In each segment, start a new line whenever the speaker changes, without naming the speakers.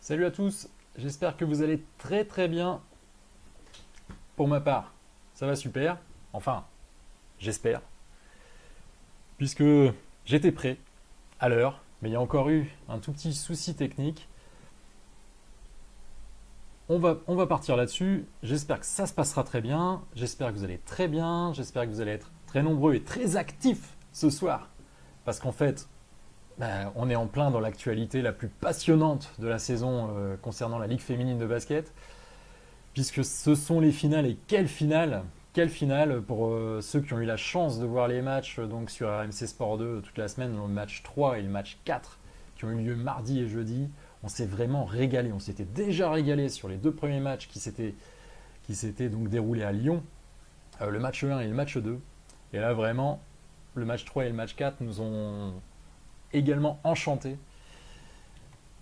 Salut à tous, j'espère que vous allez très très bien. Pour ma part, ça va super. Enfin, j'espère. Puisque j'étais prêt à l'heure, mais il y a encore eu un tout petit souci technique. On va partir là-dessus. J'espère que ça se passera très bien. J'espère que vous allez très bien. J'espère que vous allez être très nombreux et très actifs ce soir. Parce qu'en fait, on est en plein dans l'actualité la plus passionnante de la saison concernant la Ligue féminine de basket. Puisque ce sont les finales, et quelle finale pour ceux qui ont eu la chance de voir les matchs donc sur RMC Sport 2 toute la semaine, le match 3 et le match 4 qui ont eu lieu mardi et jeudi. On s'est vraiment régalé, on s'était déjà régalé sur les deux premiers matchs qui s'étaient donc déroulés à Lyon, le match 1 et le match 2. Et là vraiment, le match 3 et le match 4 nous ont également enchantés.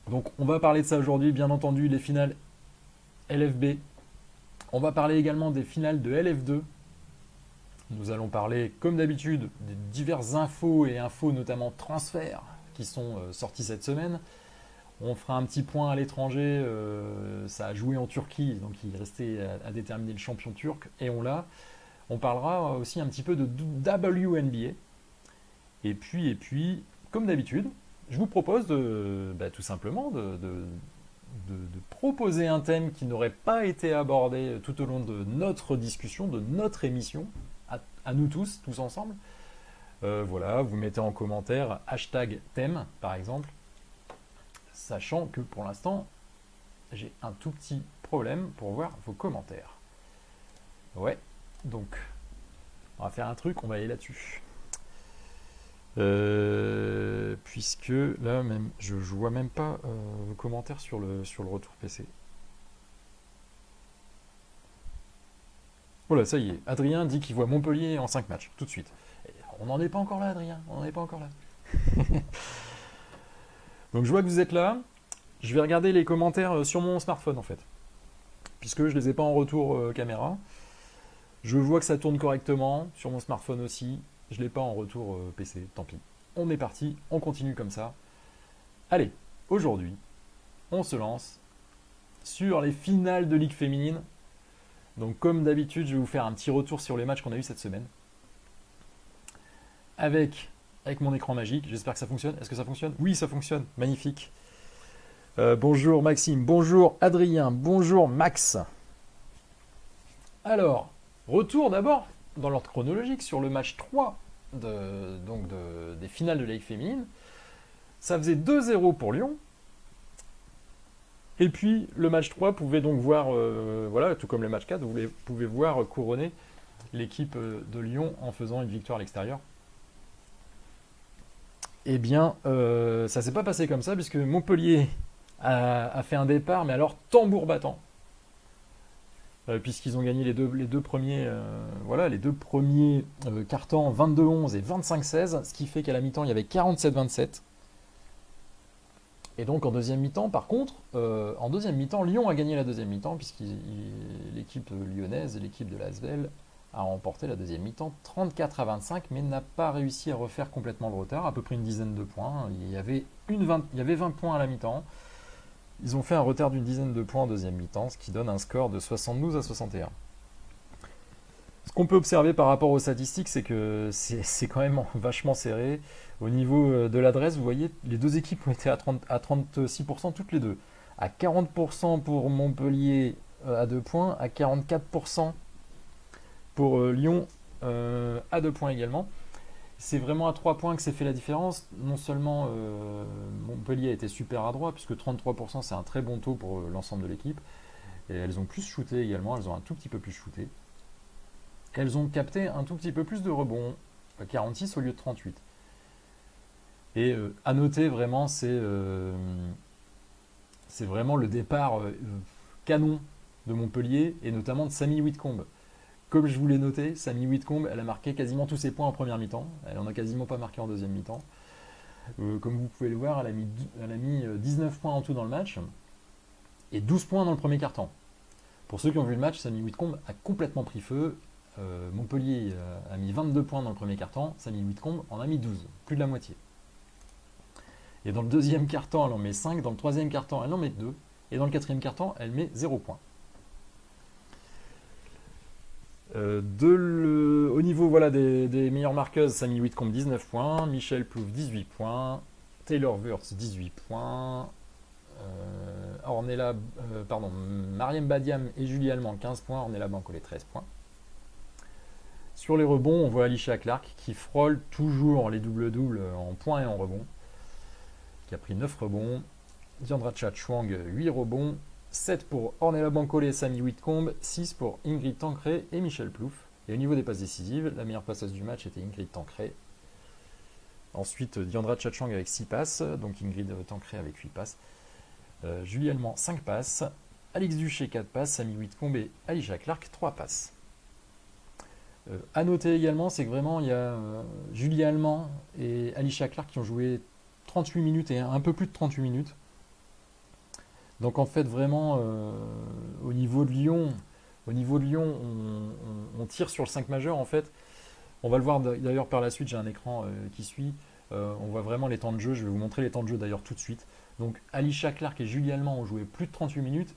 Donc on va parler de ça aujourd'hui, bien entendu, les finales LFB. On va parler également des finales de LF2. Nous allons parler, comme d'habitude, des diverses infos et infos, notamment transferts, qui sont sortis cette semaine. On fera un petit point à l'étranger. Ça a joué en Turquie, donc il restait à déterminer le champion turc, et on l'a. On parlera aussi un petit peu de WNBA. Et puis, comme d'habitude, je vous propose tout simplement de proposer un thème qui n'aurait pas été abordé tout au long de notre discussion, de notre émission, à nous tous ensemble. Voilà, vous mettez en commentaire hashtag thème, par exemple, sachant que pour l'instant, j'ai un tout petit problème pour voir vos commentaires. Ouais, donc, on va faire un truc, on va aller là-dessus. Puisque là même je vois même pas vos commentaires sur le retour PC. Voilà, ça y est, Adrien dit qu'il voit Montpellier en 5 matchs, tout de suite. Et on n'en est pas encore là, Adrien, on n'en est pas encore là. Donc je vois que vous êtes là. Je vais regarder les commentaires sur mon smartphone en fait, puisque je les ai pas en retour caméra. Je vois que ça tourne correctement sur mon smartphone aussi. Je l'ai pas en retour PC, tant pis. On est parti, on continue comme ça. Allez, aujourd'hui, on se lance sur les finales de Ligue féminine. Donc comme d'habitude, je vais vous faire un petit retour sur les matchs qu'on a eu cette semaine. Avec mon écran magique, j'espère que ça fonctionne. Est-ce que ça fonctionne? Oui, ça fonctionne, magnifique. Bonjour Maxime, bonjour Adrien, bonjour Max. Alors, retour d'abord dans l'ordre chronologique sur le match 3 des finales de la Ligue féminine. Ça faisait 2-0 pour Lyon. Et puis le match 3 pouvait donc voir, voilà, tout comme le match 4, vous pouvez voir couronner l'équipe de Lyon en faisant une victoire à l'extérieur. Eh bien, ça s'est pas passé comme ça, puisque Montpellier a fait un départ, mais alors tambour battant. Puisqu'ils ont gagné les deux premiers, cartons 22-11 et 25-16, ce qui fait qu'à la mi-temps il y avait 47-27. Et donc en deuxième mi-temps, par contre, Lyon a gagné la deuxième mi-temps, puisque l'équipe lyonnaise, l'équipe de l'Asvel, a remporté la deuxième mi-temps 34-25, mais n'a pas réussi à refaire complètement le retard, à peu près une dizaine de points. Il y avait 20 points à la mi-temps. Ils ont fait un retard d'une dizaine de points en deuxième mi-temps, ce qui donne un score de 72-61. Ce qu'on peut observer par rapport aux statistiques, c'est que c'est quand même vachement serré. Au niveau de l'adresse, vous voyez, les deux équipes ont été à 36% toutes les deux. À 40% pour Montpellier à 2 points, à 44% pour Lyon à 2 points également. C'est vraiment à 3 points que s'est fait la différence. Non seulement Montpellier a été super adroit, puisque 33% c'est un très bon taux pour l'ensemble de l'équipe. Et elles ont plus shooté également, elles ont un tout petit peu plus shooté. Elles ont capté un tout petit peu plus de rebonds, 46 au lieu de 38. Et à noter vraiment, c'est vraiment le départ canon de Montpellier, et notamment de Samy Whitcomb. Comme je vous l'ai noté, Samy Whitcomb, elle a marqué quasiment tous ses points en première mi-temps. Elle n'en a quasiment pas marqué en deuxième mi-temps. Comme vous pouvez le voir, elle a mis 19 points en tout dans le match et 12 points dans le premier quart-temps. Pour ceux qui ont vu le match, Samy Whitcomb a complètement pris feu. Montpellier a mis 22 points dans le premier quart-temps, Samy Whitcomb en a mis 12, plus de la moitié. Et dans le deuxième quart-temps, elle en met 5, dans le troisième quart-temps, elle en met 2. Et dans le quatrième quart-temps, elle met 0 points. Au niveau voilà, des meilleures marqueuses, Samy Whitcomb 19 points, Michel Plouffe 18 points, Taylor Wurtz 18 points, Mariam Badiam et Julie Allemand 15 points, Ornella Bancolé 13 points. Sur les rebonds, on voit Alicia Clark qui frôle toujours les doubles-doubles en points et en rebonds, qui a pris 9 rebonds. Diandra Chachwang 8 rebonds, 7 pour Ornella Bancolé et Samy Whitcomb, 6 pour Ingrid Tancré et Michel Plouffe. Et au niveau des passes décisives, la meilleure passeuse du match était Ingrid Tancré. Ensuite, Diandra Chachwang avec 6 passes, donc Ingrid Tancré avec 8 passes. Julie Allemand 5 passes, Alix Duché 4 passes, Samy Whitcomb et Alicia Clark 3 passes. À noter également, c'est que vraiment il y a Julie Allemand et Alicia Clark qui ont joué 38 minutes et un peu plus de 38 minutes. Donc en fait vraiment au niveau de Lyon, on tire sur le 5 majeur en fait. On va le voir d'ailleurs par la suite, j'ai un écran qui suit. On voit vraiment les temps de jeu, je vais vous montrer les temps de jeu d'ailleurs tout de suite. Donc Alicia Clark et Julie Allemand ont joué plus de 38 minutes.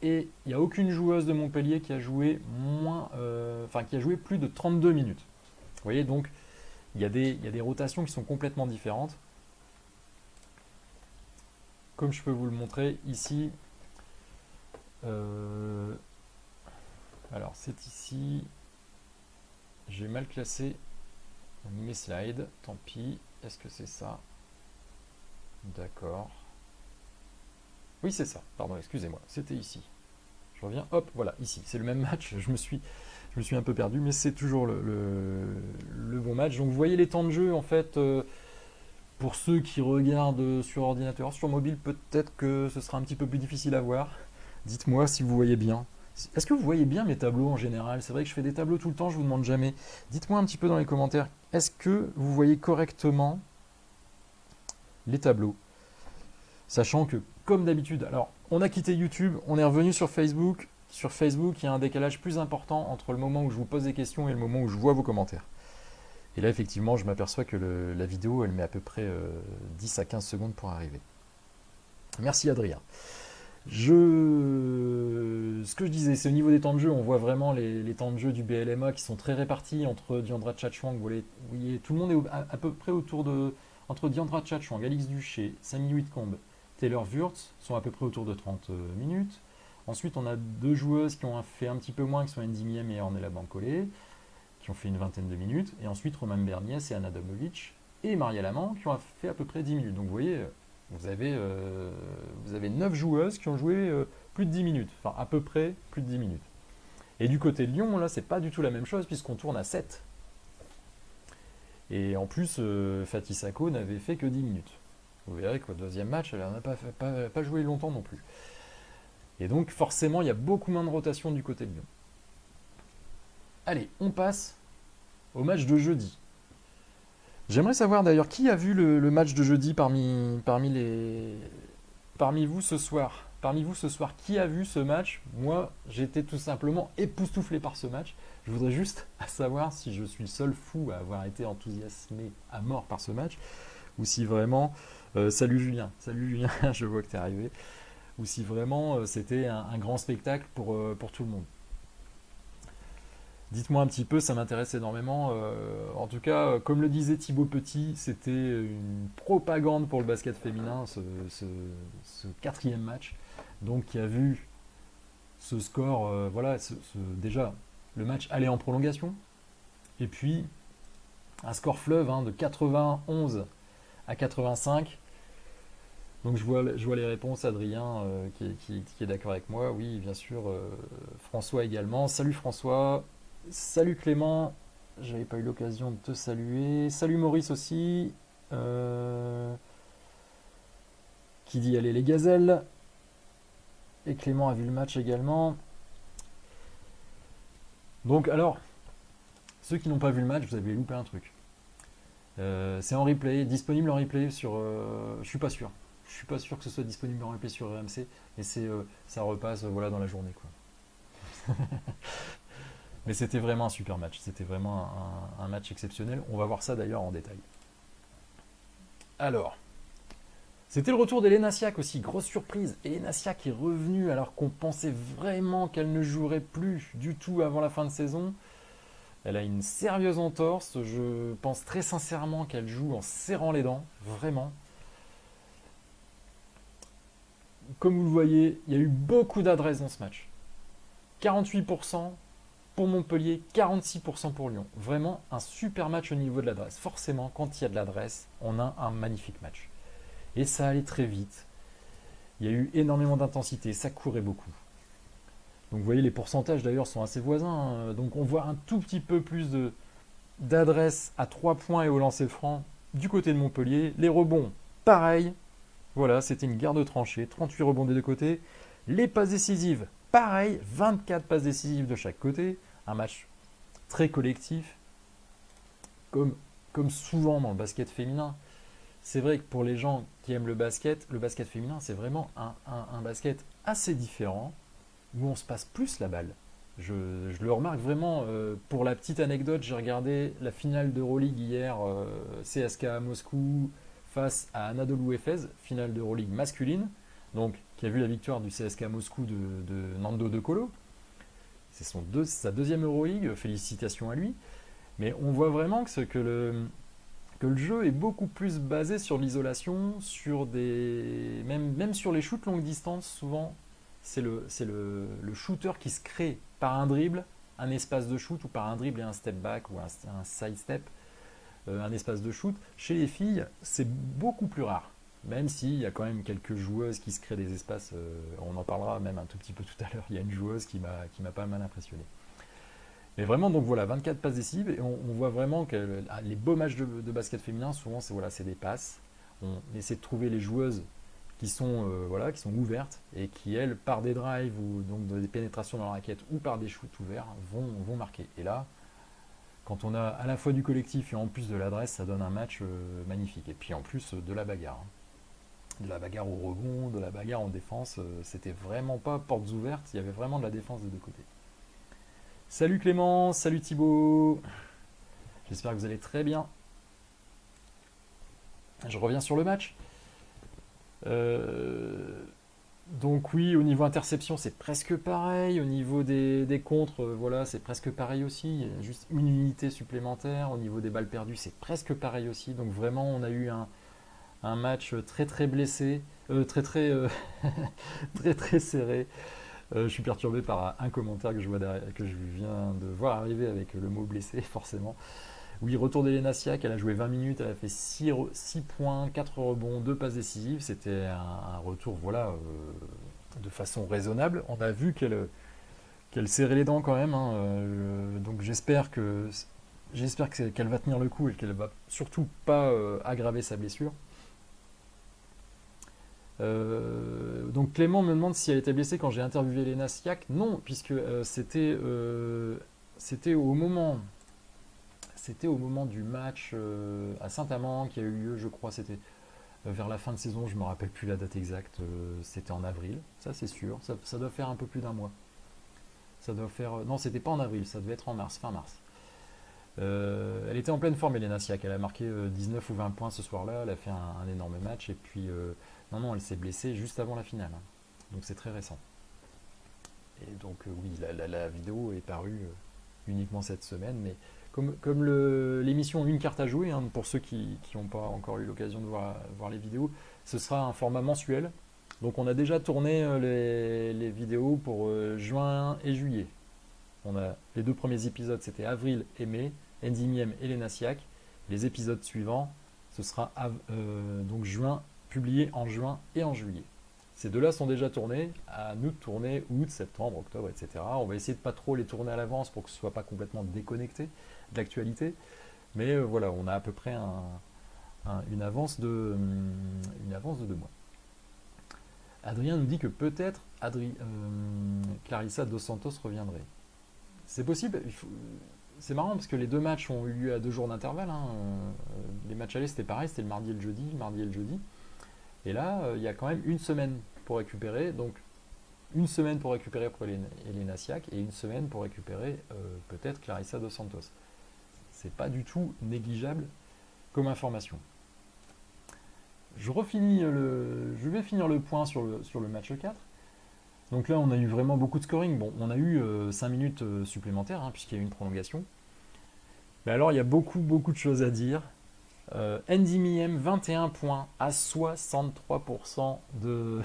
Et il n'y a aucune joueuse de Montpellier qui a joué qui a joué plus de 32 minutes. Vous voyez, donc il y a des rotations qui sont complètement différentes. Comme je peux vous le montrer ici. Alors c'est ici. J'ai mal classé mes slides. Tant pis. Est-ce que c'est ça? D'accord. Oui, c'est ça. Pardon, excusez-moi. C'était ici. Je reviens. Hop, voilà, ici. C'est le même match. Je me suis un peu perdu, mais c'est toujours le bon match. Donc, vous voyez les temps de jeu, en fait. Pour ceux qui regardent sur ordinateur, sur mobile, peut-être que ce sera un petit peu plus difficile à voir. Dites-moi si vous voyez bien. Est-ce que vous voyez bien mes tableaux en général? C'est vrai que je fais des tableaux tout le temps, je vous demande jamais. Dites-moi un petit peu dans les commentaires. Est-ce que vous voyez correctement les tableaux? Sachant que, comme d'habitude, alors on a quitté YouTube, on est revenu sur Facebook. Sur Facebook, il y a un décalage plus important entre le moment où je vous pose des questions et le moment où je vois vos commentaires. Et là, effectivement, je m'aperçois que la vidéo, elle met à peu près 10 à 15 secondes pour arriver. Merci Adrien. Ce que je disais, c'est au niveau des temps de jeu, on voit vraiment les temps de jeu du BLMA qui sont très répartis entre Diandra Chachwang, vous voyez, tout le monde est à peu près entre Diandra Chachwang, Alix Duché, Samy Whitcomb, Taylor Wurtz sont à peu près autour de 30 minutes. Ensuite, on a deux joueuses qui ont fait un petit peu moins, qui sont Andy Miem et Ornella Bancolé, qui ont fait une vingtaine de minutes. Et ensuite, Roman Berniès et Anna Domovic et Maria Lamant qui ont fait à peu près 10 minutes. Donc vous voyez, vous avez 9 joueuses qui ont joué plus de 10 minutes. Enfin, à peu près plus de 10 minutes. Et du côté de Lyon, là, c'est pas du tout la même chose puisqu'on tourne à 7. Et en plus, Fatih Sako n'avait fait que 10 minutes. Vous verrez qu'au deuxième match, elle n'a pas joué longtemps non plus. Et donc, forcément, il y a beaucoup moins de rotation du côté de Lyon. Allez, on passe au match de jeudi. J'aimerais savoir d'ailleurs qui a vu le match de jeudi parmi vous ce soir. Parmi vous ce soir, qui a vu ce match? Moi, j'étais tout simplement époustouflé par ce match. Je voudrais juste savoir si je suis le seul fou à avoir été enthousiasmé à mort par ce match, ou si vraiment... salut Julien, je vois que tu es arrivé. Ou si vraiment c'était un grand spectacle pour tout le monde. Dites-moi un petit peu, ça m'intéresse énormément. En tout cas, comme le disait Thibaut Petit, c'était une propagande pour le basket féminin, ce quatrième match. Donc, qui a vu ce score, déjà, le match aller en prolongation. Et puis, un score fleuve de 91 à 85. Donc je vois les réponses, Adrien qui est d'accord avec moi, oui bien sûr, François également, salut François, salut Clément, j'avais pas eu l'occasion de te saluer, salut Maurice aussi, qui dit allez les gazelles, et Clément a vu le match également. Donc alors, ceux qui n'ont pas vu le match, vous avez loupé un truc. C'est en replay, disponible en replay sur... je suis pas sûr. Je suis pas sûr que ce soit disponible en replay sur RMC, mais ça repasse dans la journée, quoi. Mais c'était vraiment un super match. C'était vraiment un match exceptionnel. On va voir ça d'ailleurs en détail. Alors, C'était le retour d'Elena Siak aussi, grosse surprise. Elena Siak est revenue alors qu'on pensait vraiment qu'elle ne jouerait plus du tout avant la fin de saison. Elle a une sérieuse entorse, je pense très sincèrement qu'elle joue en serrant les dents, vraiment. Comme vous le voyez, il y a eu beaucoup d'adresses dans ce match. 48% pour Montpellier, 46% pour Lyon. Vraiment un super match au niveau de l'adresse. Forcément, quand il y a de l'adresse, on a un magnifique match. Et ça allait très vite. Il y a eu énormément d'intensité, ça courait beaucoup. Donc vous voyez, les pourcentages d'ailleurs sont assez voisins. Donc on voit un tout petit peu plus d'adresse à 3 points et au lancer franc du côté de Montpellier. Les rebonds, pareil. Voilà, c'était une guerre de tranchées. 38 rebonds des deux côtés. Les passes décisives, pareil. 24 passes décisives de chaque côté. Un match très collectif, comme souvent dans le basket féminin. C'est vrai que pour les gens qui aiment le basket féminin, c'est vraiment un basket assez différent, où on se passe plus la balle. Je le remarque vraiment. Pour la petite anecdote, j'ai regardé la finale d'Euroleague hier, CSKA Moscou face à Anadolu Efes, finale d'Euroleague masculine, donc qui a vu la victoire du CSKA Moscou de Nando De Colo. C'est sa deuxième Euroleague, félicitations à lui. Mais on voit vraiment que le jeu est beaucoup plus basé sur l'isolation, même sur les shoots longue distance, souvent, c'est le shooter qui se crée par un dribble, un espace de shoot, ou par un dribble et un step back, ou un side step, un espace de shoot. Chez les filles, c'est beaucoup plus rare. Même s'il y a quand même quelques joueuses qui se créent des espaces, on en parlera même un tout petit peu tout à l'heure, il y a une joueuse qui m'a pas mal impressionné. Mais vraiment, donc voilà, 24 passes décisives, et on voit vraiment que les beaux matchs de basket féminin, souvent, c'est des passes. On essaie de trouver les joueuses qui sont ouvertes et qui, elles, par des drives ou donc des pénétrations dans la raquette ou par des shoots ouverts, vont marquer. Et là, quand on a à la fois du collectif et en plus de l'adresse, ça donne un match magnifique. Et puis en plus, de la bagarre. De la bagarre au rebond, de la bagarre en défense. C'était vraiment pas portes ouvertes, il y avait vraiment de la défense des deux côtés. Salut Clément, salut Thibaut. J'espère que vous allez très bien. Je reviens sur le match. Donc oui, au niveau interception, c'est presque pareil. Au niveau des contres, voilà, c'est presque pareil aussi. Il y a juste une unité supplémentaire. Au niveau des balles perdues, c'est presque pareil aussi. Donc vraiment, on a eu un match très très blessé, très très très très serré. Je suis perturbé par un commentaire que je viens de voir arriver avec le mot blessé, forcément. Oui, retour d'Elena Siak, elle a joué 20 minutes, elle a fait 6 points, 4 rebonds, 2 passes décisives. C'était un retour, voilà, de façon raisonnable. On a vu qu'elle serrait les dents quand même, hein. Donc qu'elle va tenir le coup et qu'elle va surtout pas aggraver sa blessure. Donc Clément me demande si elle était blessée quand j'ai interviewé Elena Siak. Non, puisque c'était au moment du match à Saint-Amand qui a eu lieu, je crois, c'était vers la fin de saison, je ne me rappelle plus la date exacte, c'était en avril, ça c'est sûr, ça doit faire un peu plus d'un mois. Ça doit faire. Non, c'était pas en avril, ça devait être en mars, fin mars. Elle était en pleine forme, Elena Siak. Elle a marqué 19 ou 20 points ce soir-là. Elle a fait un énorme match. Et puis, non, elle s'est blessée juste avant la finale. Donc, c'est très récent. Et donc, oui, la vidéo est parue uniquement cette semaine. Mais comme l'émission Une carte à jouer, hein, pour ceux qui n'ont pas encore eu l'occasion de voir les vidéos, ce sera un format mensuel. Donc, on a déjà tourné les vidéos pour juin et juillet. On a les 2 premiers épisodes, c'était avril et mai, Andy Miem et Elena Siak. Les épisodes suivants, ce sera donc juin, publié en juin et en juillet. Ces 2-là sont déjà tournés, à nous de tourner août, septembre, octobre, etc. On va essayer de pas trop les tourner à l'avance pour que ce ne soit pas complètement déconnecté de l'actualité. Mais voilà, on a à peu près une avance de 2 mois. Adrien nous dit que peut-être Clarissa Dos Santos reviendrait. C'est possible. C'est marrant parce que les 2 matchs ont eu lieu à 2 jours d'intervalle, hein. Les matchs allés c'était pareil, c'était le mardi et le jeudi. Et là, il y a quand même une semaine pour récupérer. Donc une semaine pour récupérer pour Elena Siak et une semaine pour récupérer peut-être Clarissa Dos Santos. C'est pas du tout négligeable comme information. je vais finir le point sur le match 4. Donc là, on a eu vraiment beaucoup de scoring. Bon, on a eu 5 minutes supplémentaires, hein, puisqu'il y a eu une prolongation. Mais alors, il y a beaucoup, beaucoup de choses à dire. Andy Miem, 21 points à 63% de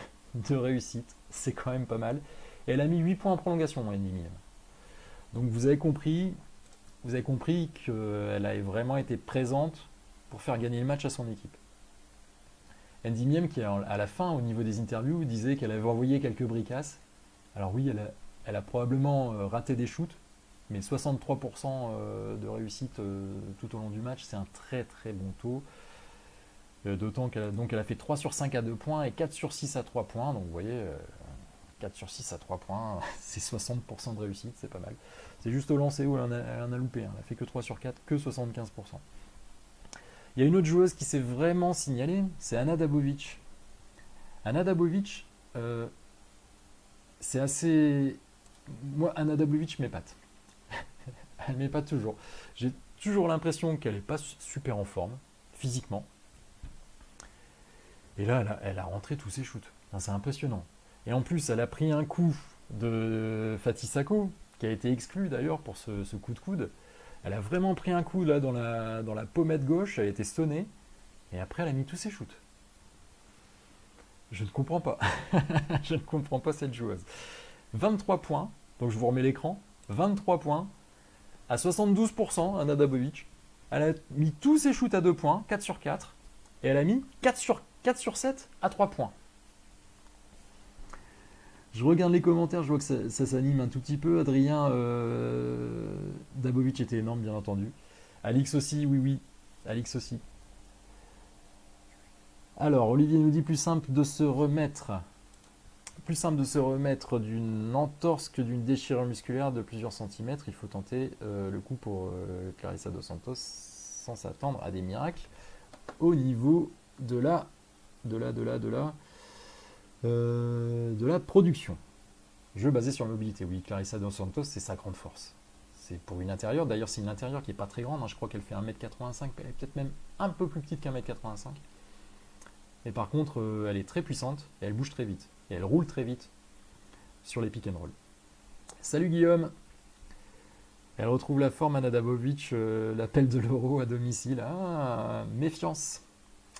réussite. C'est quand même pas mal. Et elle a mis 8 points en prolongation, Andy Miem. Donc vous avez compris qu'elle a vraiment été présente pour faire gagner le match à son équipe. Andy Miem, qui à la fin, au niveau des interviews, disait qu'elle avait envoyé quelques bricasses. Alors oui, elle a probablement raté des shoots, mais 63% de réussite tout au long du match, c'est un très très bon taux. D'autant qu'elle a fait 3 sur 5 à 2 points et 4 sur 6 à 3 points. Donc vous voyez, 4 sur 6 à 3 points, c'est 60% de réussite, c'est pas mal. C'est juste au lancer où elle en a loupé, hein. Elle a fait que 3 sur 4, que 75%. Il y a une autre joueuse qui s'est vraiment signalée, c'est Ana Dabovic. Ana Dabovic, c'est assez... Moi, Ana Dabovic m'épate. Elle m'épate toujours. J'ai toujours l'impression qu'elle n'est pas super en forme, physiquement. Et là, elle a rentré tous ses shoots. Enfin, c'est impressionnant. Et en plus, elle a pris un coup de Fatih Sako, qui a été exclu d'ailleurs pour ce coup de coude. Elle a vraiment pris un coup là dans la pommette gauche, elle a été sonnée, et après elle a mis tous ses shoots. Je ne comprends pas. Je ne comprends pas cette joueuse. 23 points, donc je vous remets l'écran. 23 points, à 72%, Ana Dabovic. Elle a mis tous ses shoots à 2 points, 4 sur 4, et elle a mis 4 sur 7 à 3 points. Je regarde les commentaires, je vois que ça s'anime un tout petit peu. Adrien Dabovic était énorme, bien entendu. Alix aussi, oui. Alix aussi. Alors, Olivier nous dit plus simple de se remettre d'une entorse que d'une déchirure musculaire de plusieurs centimètres. Il faut tenter le coup pour Clarissa Dos Santos sans s'attendre à des miracles au niveau de la production. Jeu basé sur la mobilité. Oui, Clarissa Dos Santos, c'est sa grande force. C'est pour une intérieure. D'ailleurs, c'est une intérieure qui n'est pas très grande, hein. Je crois qu'elle fait 1m85, elle est peut-être même un peu plus petite qu'1m85. Mais par contre, elle est très puissante et elle bouge très vite. Et elle roule très vite sur les pick and roll. Salut Guillaume. Elle retrouve la forme, Ana Dabovic, l'appel de l'euro à domicile. Ah, méfiance.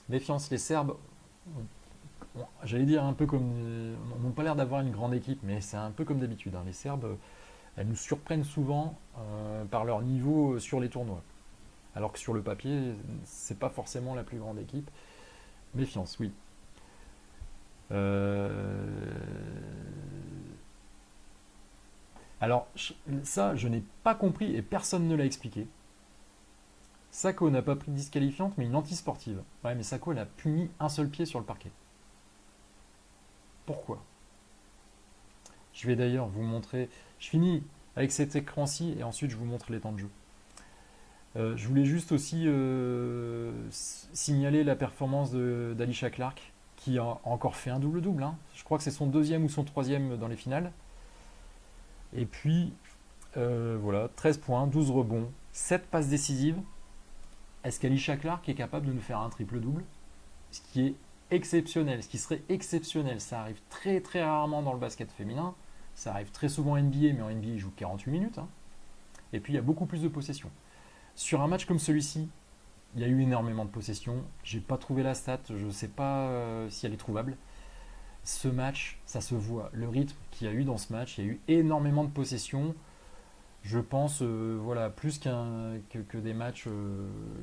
Méfiance, les Serbes, j'allais dire un peu comme... n'ont pas l'air d'avoir une grande équipe, mais c'est un peu comme d'habitude, hein. Les Serbes, elles nous surprennent souvent par leur niveau sur les tournois. Alors que sur le papier, c'est pas forcément la plus grande équipe. Méfiance, oui. Alors, ça, je n'ai pas compris et personne ne l'a expliqué. Sako n'a pas pris de disqualifiante, mais une anti-sportive. Ouais, mais Sako, elle a pu mis un seul pied sur le parquet. Pourquoi? Je vais d'ailleurs vous montrer... Je finis avec cet écran-ci et ensuite je vous montre les temps de jeu. Je voulais juste aussi signaler la performance d'Alisha Clark, qui a encore fait un double-double, hein. Je crois que c'est son deuxième ou son troisième dans les finales. Et puis, voilà, 13 points, 12 rebonds, 7 passes décisives. Est-ce qu'Alisha Clark est capable de nous faire un triple-double? Ce qui est exceptionnel, ce qui serait exceptionnel. Ça arrive très très rarement dans le basket féminin. Ça arrive très souvent en NBA, mais en NBA, il joue 48 minutes, hein. Et puis, il y a beaucoup plus de possessions. Sur un match comme celui-ci, il y a eu énormément de possessions. J'ai pas trouvé la stat, je ne sais pas si elle est trouvable. Ce match, ça se voit. Le rythme qu'il y a eu dans ce match, il y a eu énormément de possessions. Je pense, voilà, plus que des matchs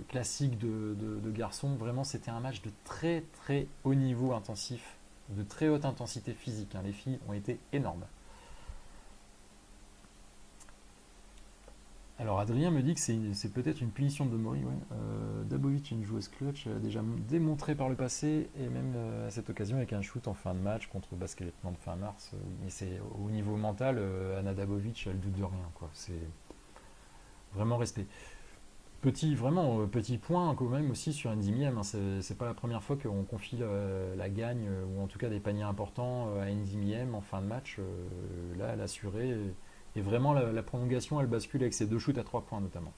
classiques de garçons. Vraiment, c'était un match de très très haut niveau intensif, de très haute intensité physique, hein. Les filles ont été énormes. Alors Adrien me dit que c'est peut-être une punition de Mori. Ouais. Dabovic, une joueuse clutch, a déjà démontré par le passé, et même à cette occasion avec un shoot en fin de match contre Basketball de fin mars. Mais c'est au niveau mental, Ana Dabovic, elle doute de rien, quoi. C'est vraiment respect. Petit point quand même aussi sur Andy Miem, hein. C'est pas la première fois qu'on confie la gagne, ou en tout cas des paniers importants à Andy Miem en fin de match. Là, elle a assuré. Et vraiment, la prolongation, elle bascule avec ses deux shoots à 3 points notamment.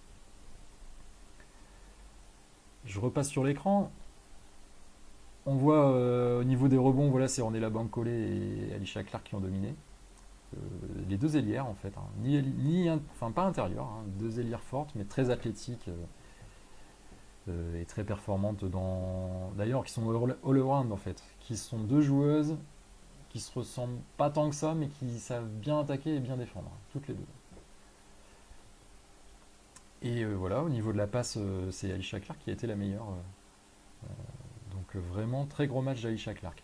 Je repasse sur l'écran. On voit au niveau des rebonds, voilà, c'est Ornella Bankole et Alicia Clark qui ont dominé. Les deux ailières en fait, hein. Enfin pas intérieures, hein, deux ailières fortes mais très athlétiques et très performantes d'ailleurs qui sont all-around en fait, qui sont deux joueuses qui se ressemblent pas tant que ça mais qui savent bien attaquer et bien défendre, hein, toutes les deux. Et voilà, au niveau de la passe, c'est Alicia Clark qui a été la meilleure. Donc vraiment très gros match d'Alicia Clark.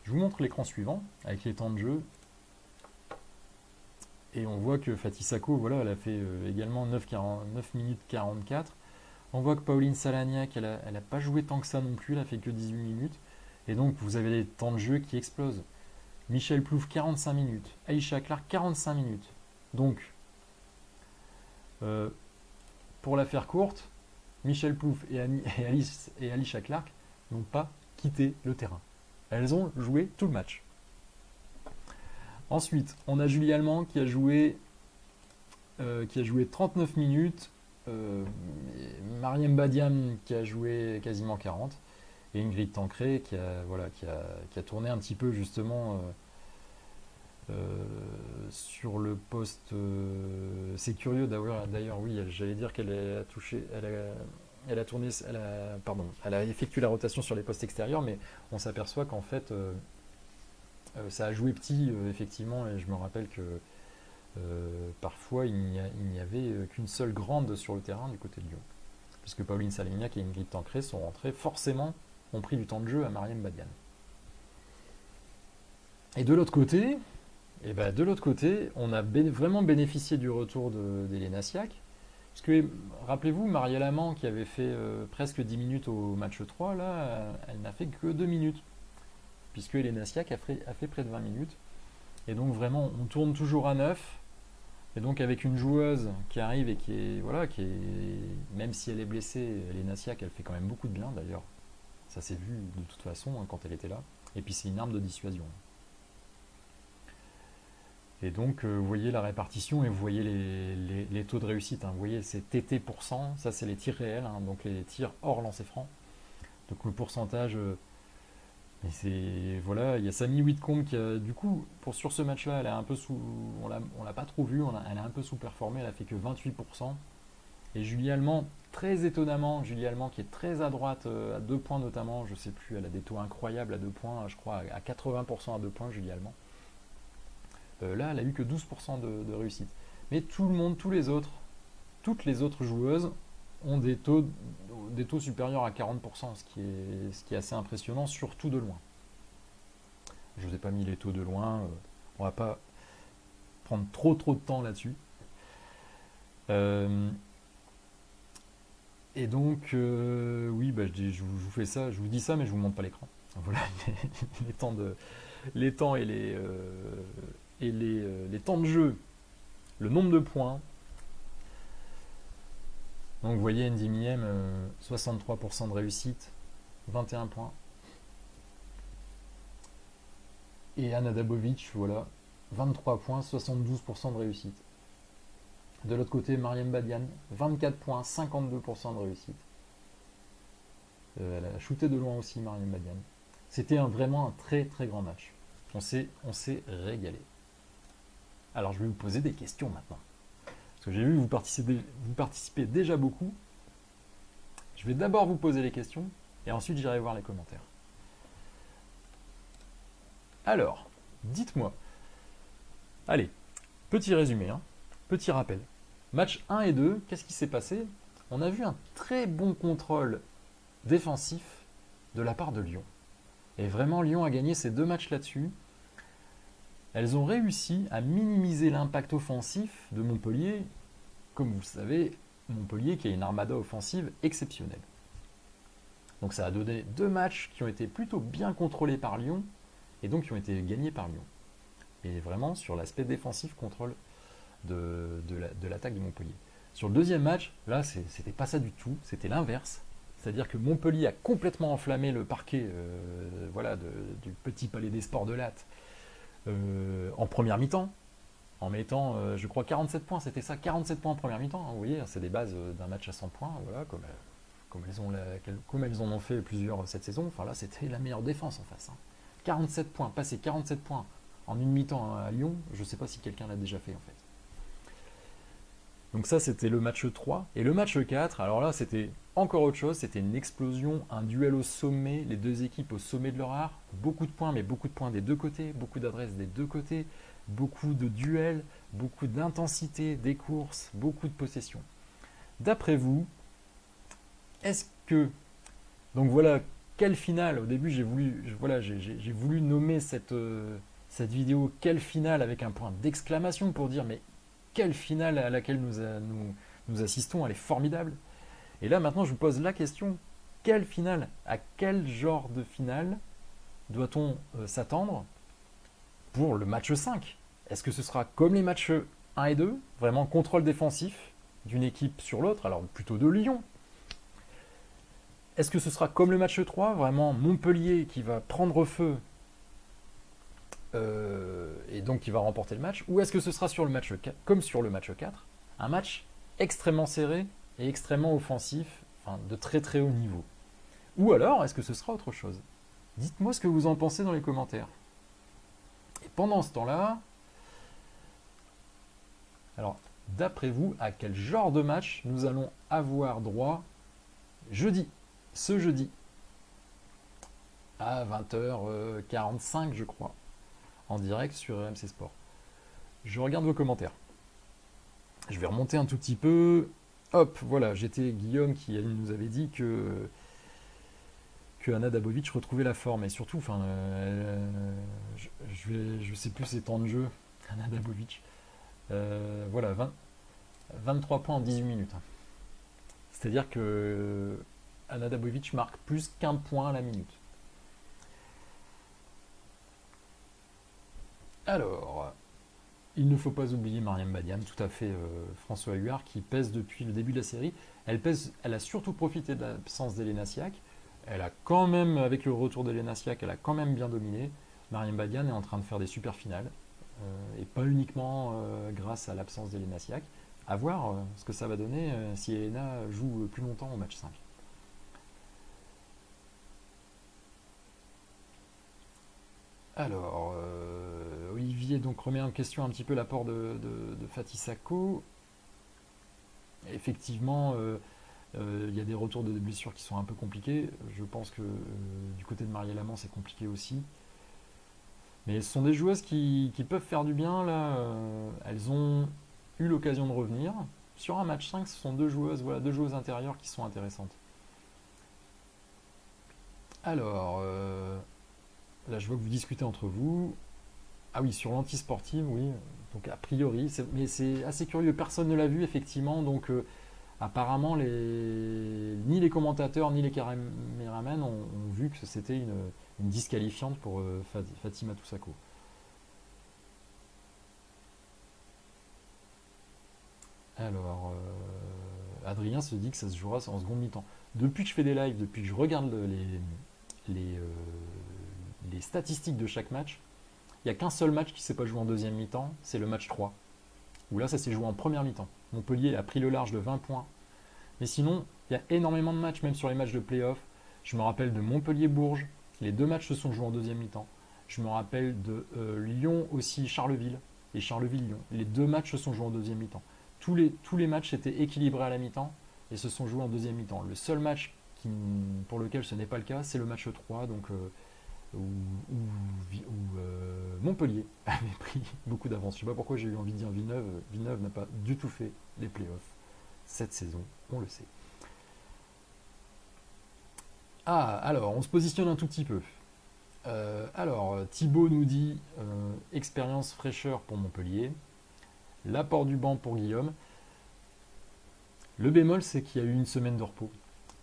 Je vous montre l'écran suivant avec les temps de jeu. Et on voit que Fatih Sako, voilà, elle a fait également 9 minutes 44. On voit que Pauline Salagnac, elle a pas joué tant que ça non plus, elle a fait que 18 minutes. Et donc vous avez des temps de jeu qui explosent. Michel Plouffe 45 minutes, Aïcha Clark 45 minutes. Donc, pour la faire courte, Michel Plouffe et Aïcha Clark n'ont pas quitté le terrain. Elles ont joué tout le match. Ensuite, on a Julie Allemand qui a joué 39 minutes, Mariam Badiam qui a joué quasiment 40, et Ingrid Tancré qui a tourné un petit peu justement sur le poste. C'est curieux d'ailleurs, oui, j'allais dire qu'elle a touché, elle a effectué la rotation sur les postes extérieurs, mais on s'aperçoit qu'en fait ça a joué petit, effectivement, et je me rappelle que parfois il n'y avait qu'une seule grande sur le terrain du côté de Lyon. Puisque Pauline Salignac et Ingrid Tancré sont rentrées, forcément, ont pris du temps de jeu à Mariam Badian. Et de l'autre côté, on a vraiment bénéficié du retour d'Elena Siak. Parce que, rappelez-vous, Maria Lamant, qui avait fait presque 10 minutes au match 3, là, elle n'a fait que 2 minutes. Puisque Elena Siak a fait près de 20 minutes. Et donc vraiment, on tourne toujours à 9. Et donc avec une joueuse qui arrive et qui est, même si elle est blessée, Elena Siak, elle fait quand même beaucoup de bien d'ailleurs. Ça s'est vu de toute façon hein, quand elle était là. Et puis c'est une arme de dissuasion. Et donc vous voyez la répartition et vous voyez les taux de réussite. Hein. Vous voyez c'est TT%, ça c'est les tirs réels, hein, donc les tirs hors lancer franc. Donc le pourcentage... Et c'est voilà, il y a Samy Whitcomb qui a, du coup, sur ce match-là, elle a un peu on l'a pas trop vu, elle a un peu sous-performé, elle a fait que 28%. Et Julie Allemand, très étonnamment, Julie Allemand qui est très à droite, à 2 points notamment, je sais plus, elle a des taux incroyables à 2 points, je crois à 80% à 2 points, Julie Allemand. Là, elle a eu que 12% de réussite. Mais tout le monde, toutes les autres joueuses ont des taux supérieurs à 40%, ce qui est assez impressionnant, surtout de loin. Je ne vous ai pas mis les taux de loin, on va pas prendre trop de temps là-dessus. Et donc, oui, je vous fais ça, je vous dis ça, mais je vous montre pas l'écran. Voilà les temps et les temps de jeu, le nombre de points. Donc vous voyez Andy Miem, 63% de réussite, 21 points. Et Anna Dabovic, voilà, 23 points, 72% de réussite. De l'autre côté, Mariam Badian, 24 points, 52% de réussite. Elle a shooté de loin aussi, Mariam Badian. C'était vraiment un très très grand match. On s'est régalé. Alors je vais vous poser des questions maintenant. Parce que j'ai vu que vous participez déjà beaucoup. Je vais d'abord vous poser les questions et ensuite j'irai voir les commentaires. Alors, dites-moi. Allez, petit résumé, hein, petit rappel. Match 1 et 2, qu'est-ce qui s'est passé? On a vu un très bon contrôle défensif de la part de Lyon. Et vraiment, Lyon a gagné ces 2 matchs là-dessus. Elles ont réussi à minimiser l'impact offensif de Montpellier. Comme vous le savez, Montpellier qui a une armada offensive exceptionnelle. Donc ça a donné 2 matchs qui ont été plutôt bien contrôlés par Lyon et donc qui ont été gagnés par Lyon. Et vraiment sur l'aspect défensif, contrôle de l'attaque de Montpellier. Sur le deuxième match, là c'était pas ça du tout, c'était l'inverse. C'est-à-dire que Montpellier a complètement enflammé le parquet du petit palais des sports de Latte en première mi-temps, en mettant, je crois, 47 points, c'était ça, 47 points en première mi-temps. Hein, vous voyez, c'est des bases d'un match à 100 points, voilà, comme comme elles en ont fait plusieurs cette saison. Enfin là, c'était la meilleure défense en face. 47 points, passer 47 points en une mi-temps à Lyon, je ne sais pas si quelqu'un l'a déjà fait en fait. Donc ça, c'était le match 3. Et le match 4, alors là, c'était encore autre chose. C'était une explosion, un duel au sommet, les deux équipes au sommet de leur art. Beaucoup de points, mais beaucoup de points des deux côtés, beaucoup d'adresses des deux côtés, beaucoup de duels, beaucoup d'intensité des courses, beaucoup de possession. D'après vous, est-ce que... Donc voilà, quelle finale? Au début, j'ai voulu nommer cette vidéo « Quelle finale ?» avec un point d'exclamation pour dire « Mais quelle finale à laquelle nous assistons, elle est formidable. » Et là, maintenant, je vous pose la question, quelle finale? À quel genre de finale doit-on s'attendre pour le match 5? Est-ce que ce sera comme les matchs 1 et 2, vraiment contrôle défensif d'une équipe sur l'autre, alors plutôt de Lyon? Est-ce que ce sera comme le match 3, vraiment Montpellier qui va prendre feu et donc qui va remporter le match? Ou est-ce que ce sera sur le match 4, comme sur le match 4, un match extrêmement serré et extrêmement offensif, enfin, de très très haut niveau? Ou alors, est-ce que ce sera autre chose? Dites-moi ce que vous en pensez dans les commentaires. Et pendant ce temps-là, alors, d'après vous, à quel genre de match nous allons avoir droit ce jeudi, à 20h45, je crois, en direct sur RMC Sport. Je regarde vos commentaires. Je vais remonter un tout petit peu. Hop, voilà, j'étais Guillaume qui nous avait dit que Anna Dabovic retrouvait la forme. Et surtout, enfin, je sais plus ses temps de jeu, Anna Dabovic. Voilà, 23 points en 18 minutes. C'est-à-dire que Anna Dabovic marque plus qu'un point à la minute. Alors, il ne faut pas oublier Mariam Badiane, tout à fait, François Huard, qui pèse depuis le début de la série. Elle a surtout profité de l'absence d'Elena Siak. Elle a quand même, avec le retour d'Elena Siak, elle a quand même bien dominé. Mariam Badiane est en train de faire des super finales, et pas uniquement grâce à l'absence d'Elena Siak. À voir ce que ça va donner si Elena joue plus longtemps au match 5. Alors, Olivier donc remet en question un petit peu l'apport de Fatih Sako. Effectivement, il y a des retours de blessures qui sont un peu compliqués. Je pense que du côté de Marielle Amand, c'est compliqué aussi. Mais ce sont des joueuses qui peuvent faire du bien. Là, elles ont eu l'occasion de revenir. Sur un match 5, ce sont deux joueuses intérieures qui sont intéressantes. Alors, là, je vois que vous discutez entre vous. Ah oui, sur l'antisportive, oui. Donc, a priori, mais c'est assez curieux. Personne ne l'a vu, effectivement. Donc, apparemment, ni les commentateurs, ni les caméramans ont vu que c'était une disqualifiante pour Fatima Toussako. Alors, Adrien se dit que ça se jouera en seconde mi-temps. Depuis que je fais des lives, depuis que je regarde les statistiques de chaque match, il n'y a qu'un seul match qui ne s'est pas joué en deuxième mi-temps, c'est le match 3. Où là, ça s'est joué en première mi-temps. Montpellier a pris le large de 20 points. Mais sinon, il y a énormément de matchs, même sur les matchs de play-off. Je me rappelle de Montpellier-Bourges. Les deux matchs se sont joués en deuxième mi-temps. Je me rappelle de Lyon aussi, Charleville. Et Charleville-Lyon. Les deux matchs se sont joués en deuxième mi-temps. Tous les matchs étaient équilibrés à la mi-temps et se sont joués en deuxième mi-temps. Le seul match pour lequel ce n'est pas le cas, c'est le match 3, donc, où Montpellier avait pris beaucoup d'avance. Je ne sais pas pourquoi j'ai eu envie de dire Villeneuve. Villeneuve n'a pas du tout fait les playoffs cette saison, on le sait. Ah, alors, on se positionne un tout petit peu. Alors, Thibaut nous dit expérience fraîcheur pour Montpellier. L'apport du banc pour Guillaume. Le bémol, c'est qu'il y a eu une semaine de repos.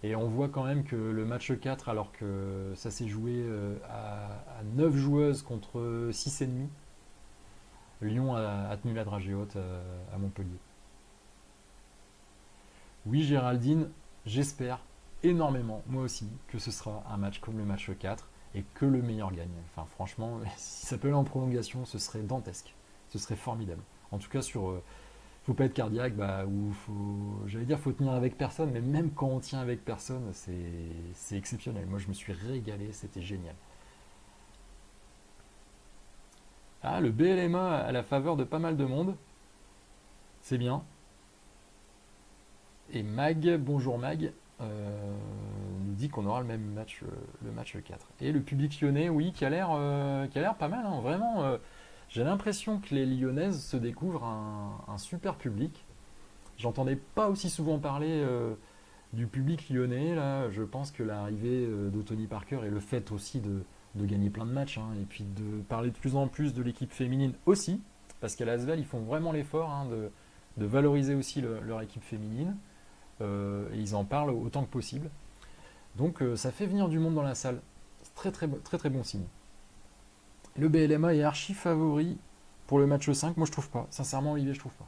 Et on voit quand même que le match 4, alors que ça s'est joué à 9 joueuses contre 6,5, Lyon a tenu la dragée haute à Montpellier. Oui, Géraldine, j'espère énormément, moi aussi, que ce sera un match comme le match 4 et que le meilleur gagne. Enfin, franchement, si ça peut aller en prolongation, ce serait dantesque. Ce serait formidable. En tout cas, sur faut pas être cardiaque, bah, ou j'allais dire, faut tenir avec personne, mais même quand on tient avec personne, c'est exceptionnel. Moi, je me suis régalé, c'était génial. Ah, le BLMA à la faveur de pas mal de monde, c'est bien. Et Mag, bonjour Mag, nous dit qu'on aura le même match, le match 4. Et le public lyonnais, oui, qui a l'air pas mal, hein, vraiment. J'ai l'impression que les Lyonnaises se découvrent un super public. J'entendais pas aussi souvent parler du public lyonnais. Là, je pense que l'arrivée de Tony Parker et le fait aussi de gagner plein de matchs, hein, et puis de parler de plus en plus de l'équipe féminine aussi, parce qu'à l'Asvel, ils font vraiment l'effort, hein, de valoriser aussi leur équipe féminine. Et ils en parlent autant que possible. Donc ça fait venir du monde dans la salle. C'est très bon signe. Le BLMA est archi favori pour le match 5. Moi je trouve pas. Sincèrement Olivier, je trouve pas.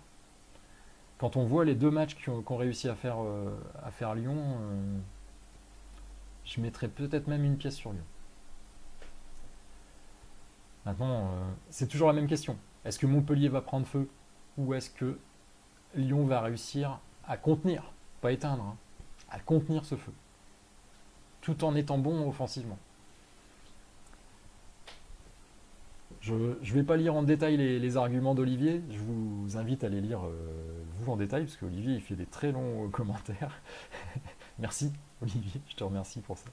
Quand on voit les deux matchs qu'on réussi à faire Lyon, je mettrais peut-être même une pièce sur Lyon. Maintenant, c'est toujours la même question. Est-ce que Montpellier va prendre feu ou est-ce que Lyon va réussir à contenir, pas éteindre, hein, à contenir ce feu, tout en étant bon offensivement? Je ne vais pas lire en détail les arguments d'Olivier, je vous invite à les lire vous en détail, parce qu'Olivier il fait des très longs commentaires. Merci Olivier, je te remercie pour ça.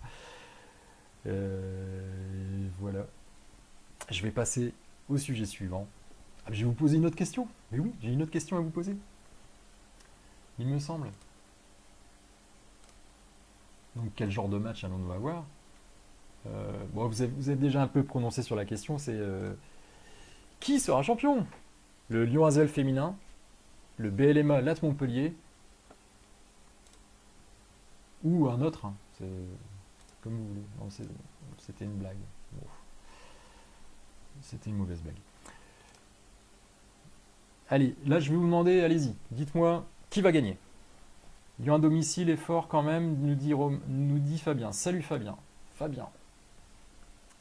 Voilà. Je vais passer au sujet suivant. Ah, je vais vous poser une autre question. Mais oui, j'ai une autre question à vous poser. Il me semble. Donc quel genre de match allons-nous avoir? Bon, vous êtes déjà un peu prononcé sur la question, c'est qui sera champion? Le Lyon Asvel féminin, le BLMA Latte Montpellier, ou un autre, hein, c'est comme vous voulez. Non, c'était une blague. Bon, c'était une mauvaise blague. Allez, là je vais vous demander, allez-y, dites-moi qui va gagner. Lyon à domicile est fort quand même, nous dit Fabien. Salut Fabien. Fabien,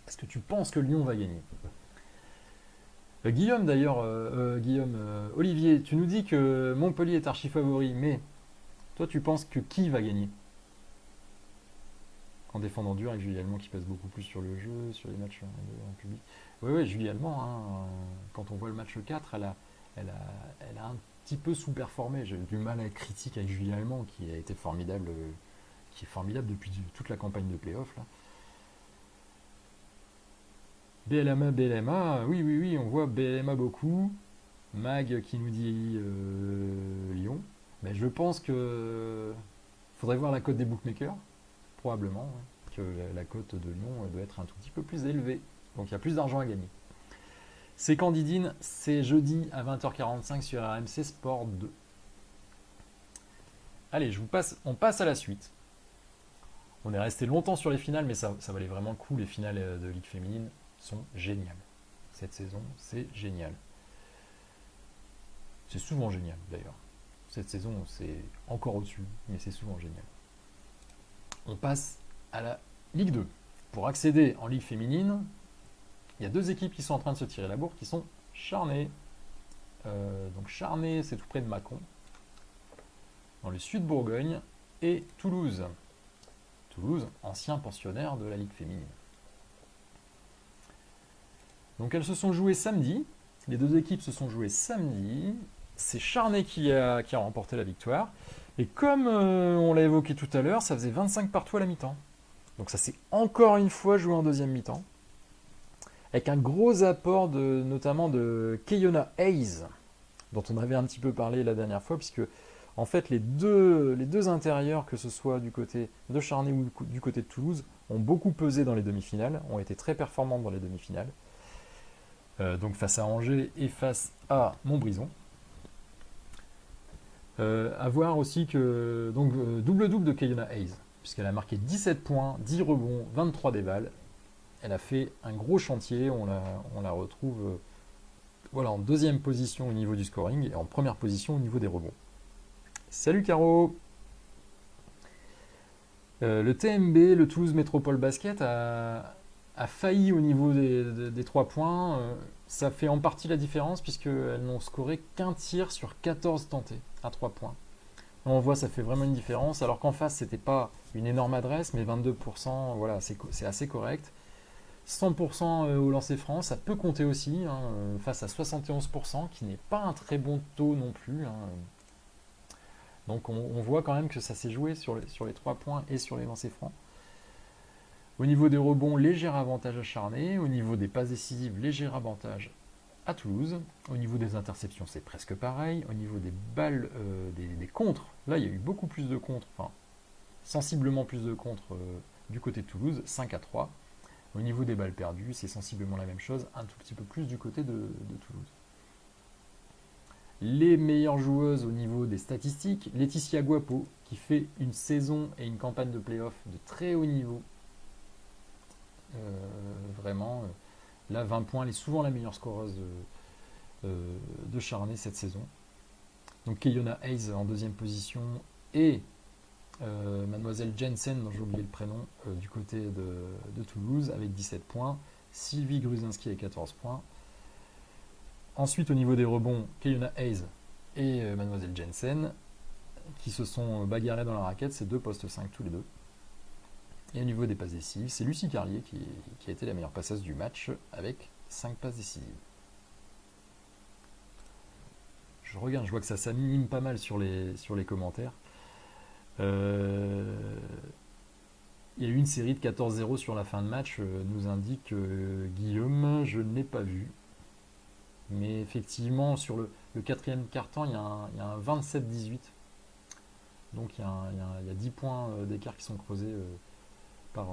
est-ce que tu penses que Lyon va gagner? Guillaume d'ailleurs, Olivier, tu nous dis que Montpellier est archi favori, mais toi tu penses que qui va gagner? En défendant dur avec Julie Allemand qui passe beaucoup plus sur le jeu, sur les matchs en public. Oui, Julie Allemand, hein, quand on voit le match 4, elle a un petit peu sous-performé. J'ai eu du mal à être critique avec Julie Allemand qui a été formidable, qui est formidable depuis toute la campagne de play-off. Là. BLMA, oui, on voit BLMA beaucoup. Mag qui nous dit Lyon. Mais je pense que faudrait voir la cote des bookmakers, probablement, hein, que la cote de Lyon doit être un tout petit peu plus élevée. Donc il y a plus d'argent à gagner. C'est Candidine, c'est jeudi à 20h45 sur RMC Sport 2. Allez, on passe à la suite. On est resté longtemps sur les finales, mais ça valait vraiment le coup. Les finales de Ligue féminine sont géniales. Cette saison, c'est génial. C'est souvent génial d'ailleurs. Cette saison, c'est encore au-dessus, mais c'est souvent génial. On passe à la Ligue 2. Pour accéder en Ligue féminine, il y a deux équipes qui sont en train de se tirer la bourre, qui sont Charnay. Donc Charnay, c'est tout près de Mâcon, dans le sud Bourgogne, et Toulouse. Toulouse, ancien pensionnaire de la Ligue féminine. Donc elles se sont jouées samedi. Les deux équipes se sont jouées samedi. C'est Charnay qui a remporté la victoire. Et comme on l'a évoqué tout à l'heure, ça faisait 25 partout à la mi-temps. Donc ça s'est encore une fois joué en deuxième mi-temps. Avec un gros apport notamment de Keyona Hayes, dont on avait un petit peu parlé la dernière fois, puisque en fait les deux intérieurs, que ce soit du côté de Charnay ou du côté de Toulouse, ont beaucoup pesé dans les demi-finales, ont été très performantes dans les demi-finales. Donc face à Angers et face à Montbrison. À voir aussi que donc double-double de Keyona Hayes, puisqu'elle a marqué 17 points, 10 rebonds, 23 dévals. Elle a fait un gros chantier, on la retrouve en deuxième position au niveau du scoring et en première position au niveau des rebonds. Salut Caro. Le TMB, le Toulouse Métropole Basket, a failli au niveau des 3 points. Ça fait en partie la différence puisqu'elles n'ont scoré qu'un tir sur 14 tentés à 3 points. On voit ça fait vraiment une différence, alors qu'en face c'était pas une énorme adresse, mais 22%, voilà, c'est assez correct. 100% au lancer franc, ça peut compter aussi, hein, face à 71%, qui n'est pas un très bon taux non plus. Hein. Donc on voit quand même que ça s'est joué sur les 3 points et sur les lancers francs. Au niveau des rebonds, léger avantage à Charnay. Au niveau des passes décisives, léger avantage à Toulouse. Au niveau des interceptions, c'est presque pareil. Au niveau des balles, des contres, là il y a eu beaucoup plus de contres, enfin sensiblement plus de contres du côté de Toulouse, 5-3. Au niveau des balles perdues, c'est sensiblement la même chose, un tout petit peu plus du côté de Toulouse. Les meilleures joueuses au niveau des statistiques, Laetitia Guapo, qui fait une saison et une campagne de play-off de très haut niveau. Vraiment, là 20 points, elle est souvent la meilleure scoreuse de Charnay cette saison. Donc Keyona Hayes en deuxième position et Mademoiselle Jensen, dont j'ai oublié le prénom, du côté de Toulouse avec 17 points. Sylvie Gruzinski avec 14 points. Ensuite, au niveau des rebonds, Keyona Hayes et Mademoiselle Jensen qui se sont bagarrés dans la raquette, c'est 2 postes 5 tous les deux. Et au niveau des passes décisives, c'est Lucie Carlier qui a été la meilleure passeuse du match avec 5 passes décisives. Je regarde, je vois que ça s'anime pas mal sur les commentaires. Il y a eu une série de 14-0 sur la fin de match, nous indique Guillaume, je ne l'ai pas vu. Mais effectivement, sur le quatrième quart-temps, il y a un 27-18. Donc il y a 10 points d'écart qui sont creusés par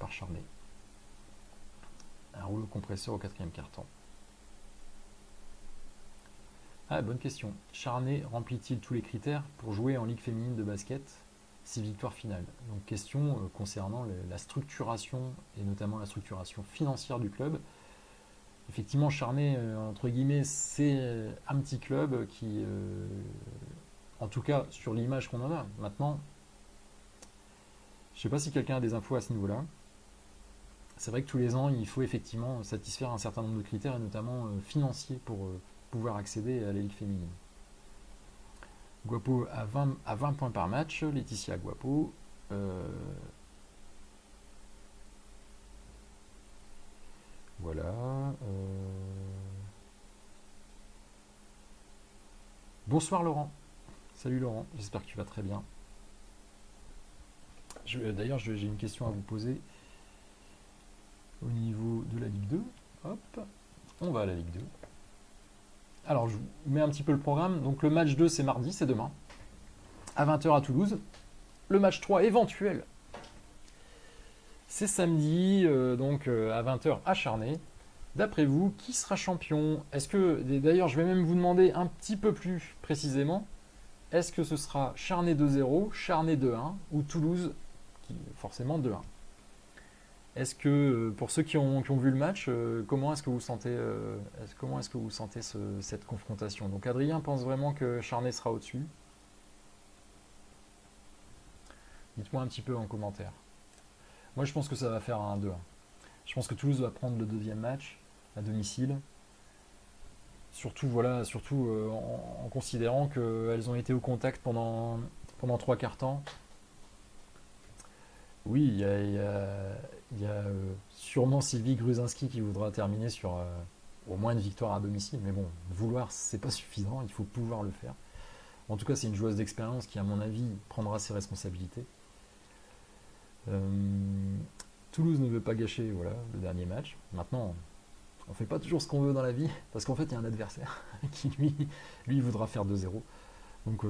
Charnay. Un rouleau compresseur au quatrième quart-temps. Ah, bonne question. Charnay remplit-il tous les critères pour jouer en Ligue féminine de basket 6 victoires finales? Donc question concernant la structuration et notamment la structuration financière du club. Effectivement, Charnay, entre guillemets, c'est un petit club qui, en tout cas sur l'image qu'on en a. Maintenant, je ne sais pas si quelqu'un a des infos à ce niveau-là. C'est vrai que tous les ans, il faut effectivement satisfaire un certain nombre de critères, et notamment financiers, pour pouvoir accéder à la Ligue féminine. Guapo à 20 points par match, Laetitia Guapo. Voilà. Bonsoir Laurent. Salut Laurent, j'espère que tu vas très bien. D'ailleurs, j'ai une question à vous poser au niveau de la Ligue 2. Hop, on va à la Ligue 2. Alors, je vous mets un petit peu le programme. Donc, le match 2, c'est mardi, c'est demain, à 20h à Toulouse. Le match 3 éventuel, c'est samedi, donc à 20h à Charnay. D'après vous, qui sera champion? Est-ce que, d'ailleurs, je vais même vous demander un petit peu plus précisément, est-ce que ce sera Charnay 2-0, Charnay 2-1 ou Toulouse, qui forcément 2-1? Est-ce que, pour ceux qui ont vu le match, comment est-ce que vous sentez, cette confrontation? Donc Adrien pense vraiment que Charnay sera au-dessus. Dites-moi un petit peu en commentaire. Moi, je pense que ça va faire un 2-1. Je pense que Toulouse va prendre le deuxième match à domicile. Surtout, voilà, en considérant qu'elles ont été au contact pendant 3 quarts temps. Oui, il y a sûrement Sylvie Gruzinski qui voudra terminer sur au moins une victoire à domicile. Mais bon, vouloir, c'est pas suffisant, il faut pouvoir le faire. En tout cas, c'est une joueuse d'expérience qui, à mon avis, prendra ses responsabilités. Toulouse ne veut pas gâcher, voilà, le dernier match. Maintenant, on fait pas toujours ce qu'on veut dans la vie, parce qu'en fait, il y a un adversaire qui, lui voudra faire 2-0. Donc,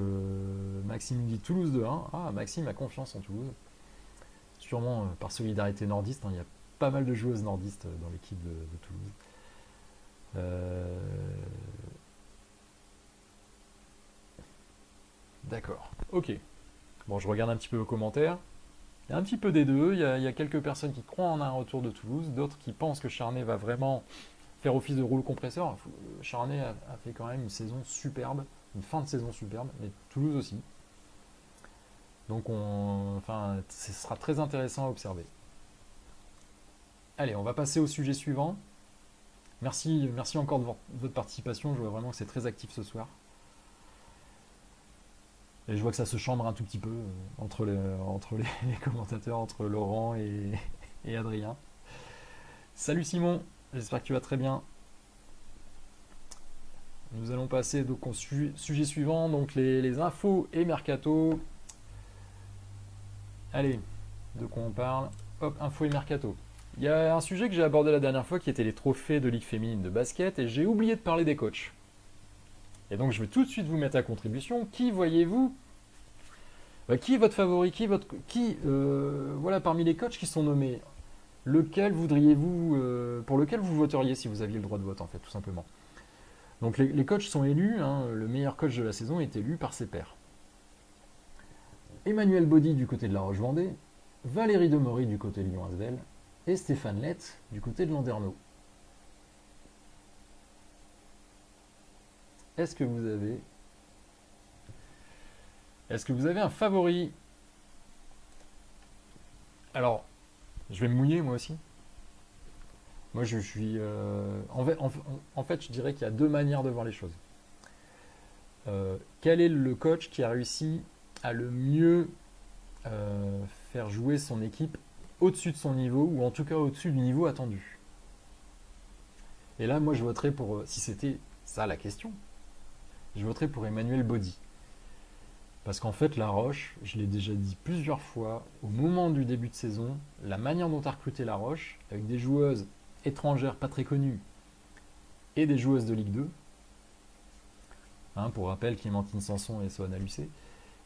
Maxime dit Toulouse 2-1. Ah, Maxime a confiance en Toulouse. Sûrement par solidarité nordiste, hein, il y a pas mal de joueuses nordistes dans l'équipe de Toulouse. D'accord, ok. Bon, je regarde un petit peu vos commentaires. Il y a un petit peu des deux. Il y a quelques personnes qui croient en un retour de Toulouse, d'autres qui pensent que Charnay va vraiment faire office de rouleau compresseur. Charnay a fait quand même une saison superbe, une fin de saison superbe, mais Toulouse aussi. Donc, ce sera très intéressant à observer. Allez, on va passer au sujet suivant. Merci encore de votre participation. Je vois vraiment que c'est très actif ce soir. Et je vois que ça se chambre un tout petit peu les commentateurs, entre Laurent et Adrien. Salut Simon, j'espère que tu vas très bien. Nous allons passer donc au sujet suivant, donc les infos et mercato. Allez, de quoi on parle? Hop, infos et mercato. Il y a un sujet que j'ai abordé la dernière fois qui était les trophées de Ligue féminine de basket et j'ai oublié de parler des coachs. Et donc je vais tout de suite vous mettre à contribution. Qui voyez-vous? Qui est votre favori? Voilà, parmi les coachs qui sont nommés, lequel voudriez-vous, pour lequel vous voteriez si vous aviez le droit de vote en fait, tout simplement. Donc les coachs sont élus, hein, le meilleur coach de la saison est élu par ses pairs. Emmanuel Baudy du côté de La Roche-Vendée, Valérie Demory du côté de Lyon-Asvel et Stéphane Lett du côté de Landerneau. Est-ce que vous avez un favori? Alors, je vais me mouiller moi aussi. Moi, je suis. En fait, je dirais qu'il y a deux manières de voir les choses. Quel est le coach qui a réussi à le mieux faire jouer son équipe au-dessus de son niveau, ou en tout cas au-dessus du niveau attendu? Et là, moi, je voterais pour. Si c'était ça la question, je voterais pour Emmanuel Baudy. Parce qu'en fait, La Roche, je l'ai déjà dit plusieurs fois, au moment du début de saison, la manière dont a recruté La Roche, avec des joueuses étrangères pas très connues et des joueuses de Ligue 2, pour rappel, Clémentine Sanson et Sohana Lucé,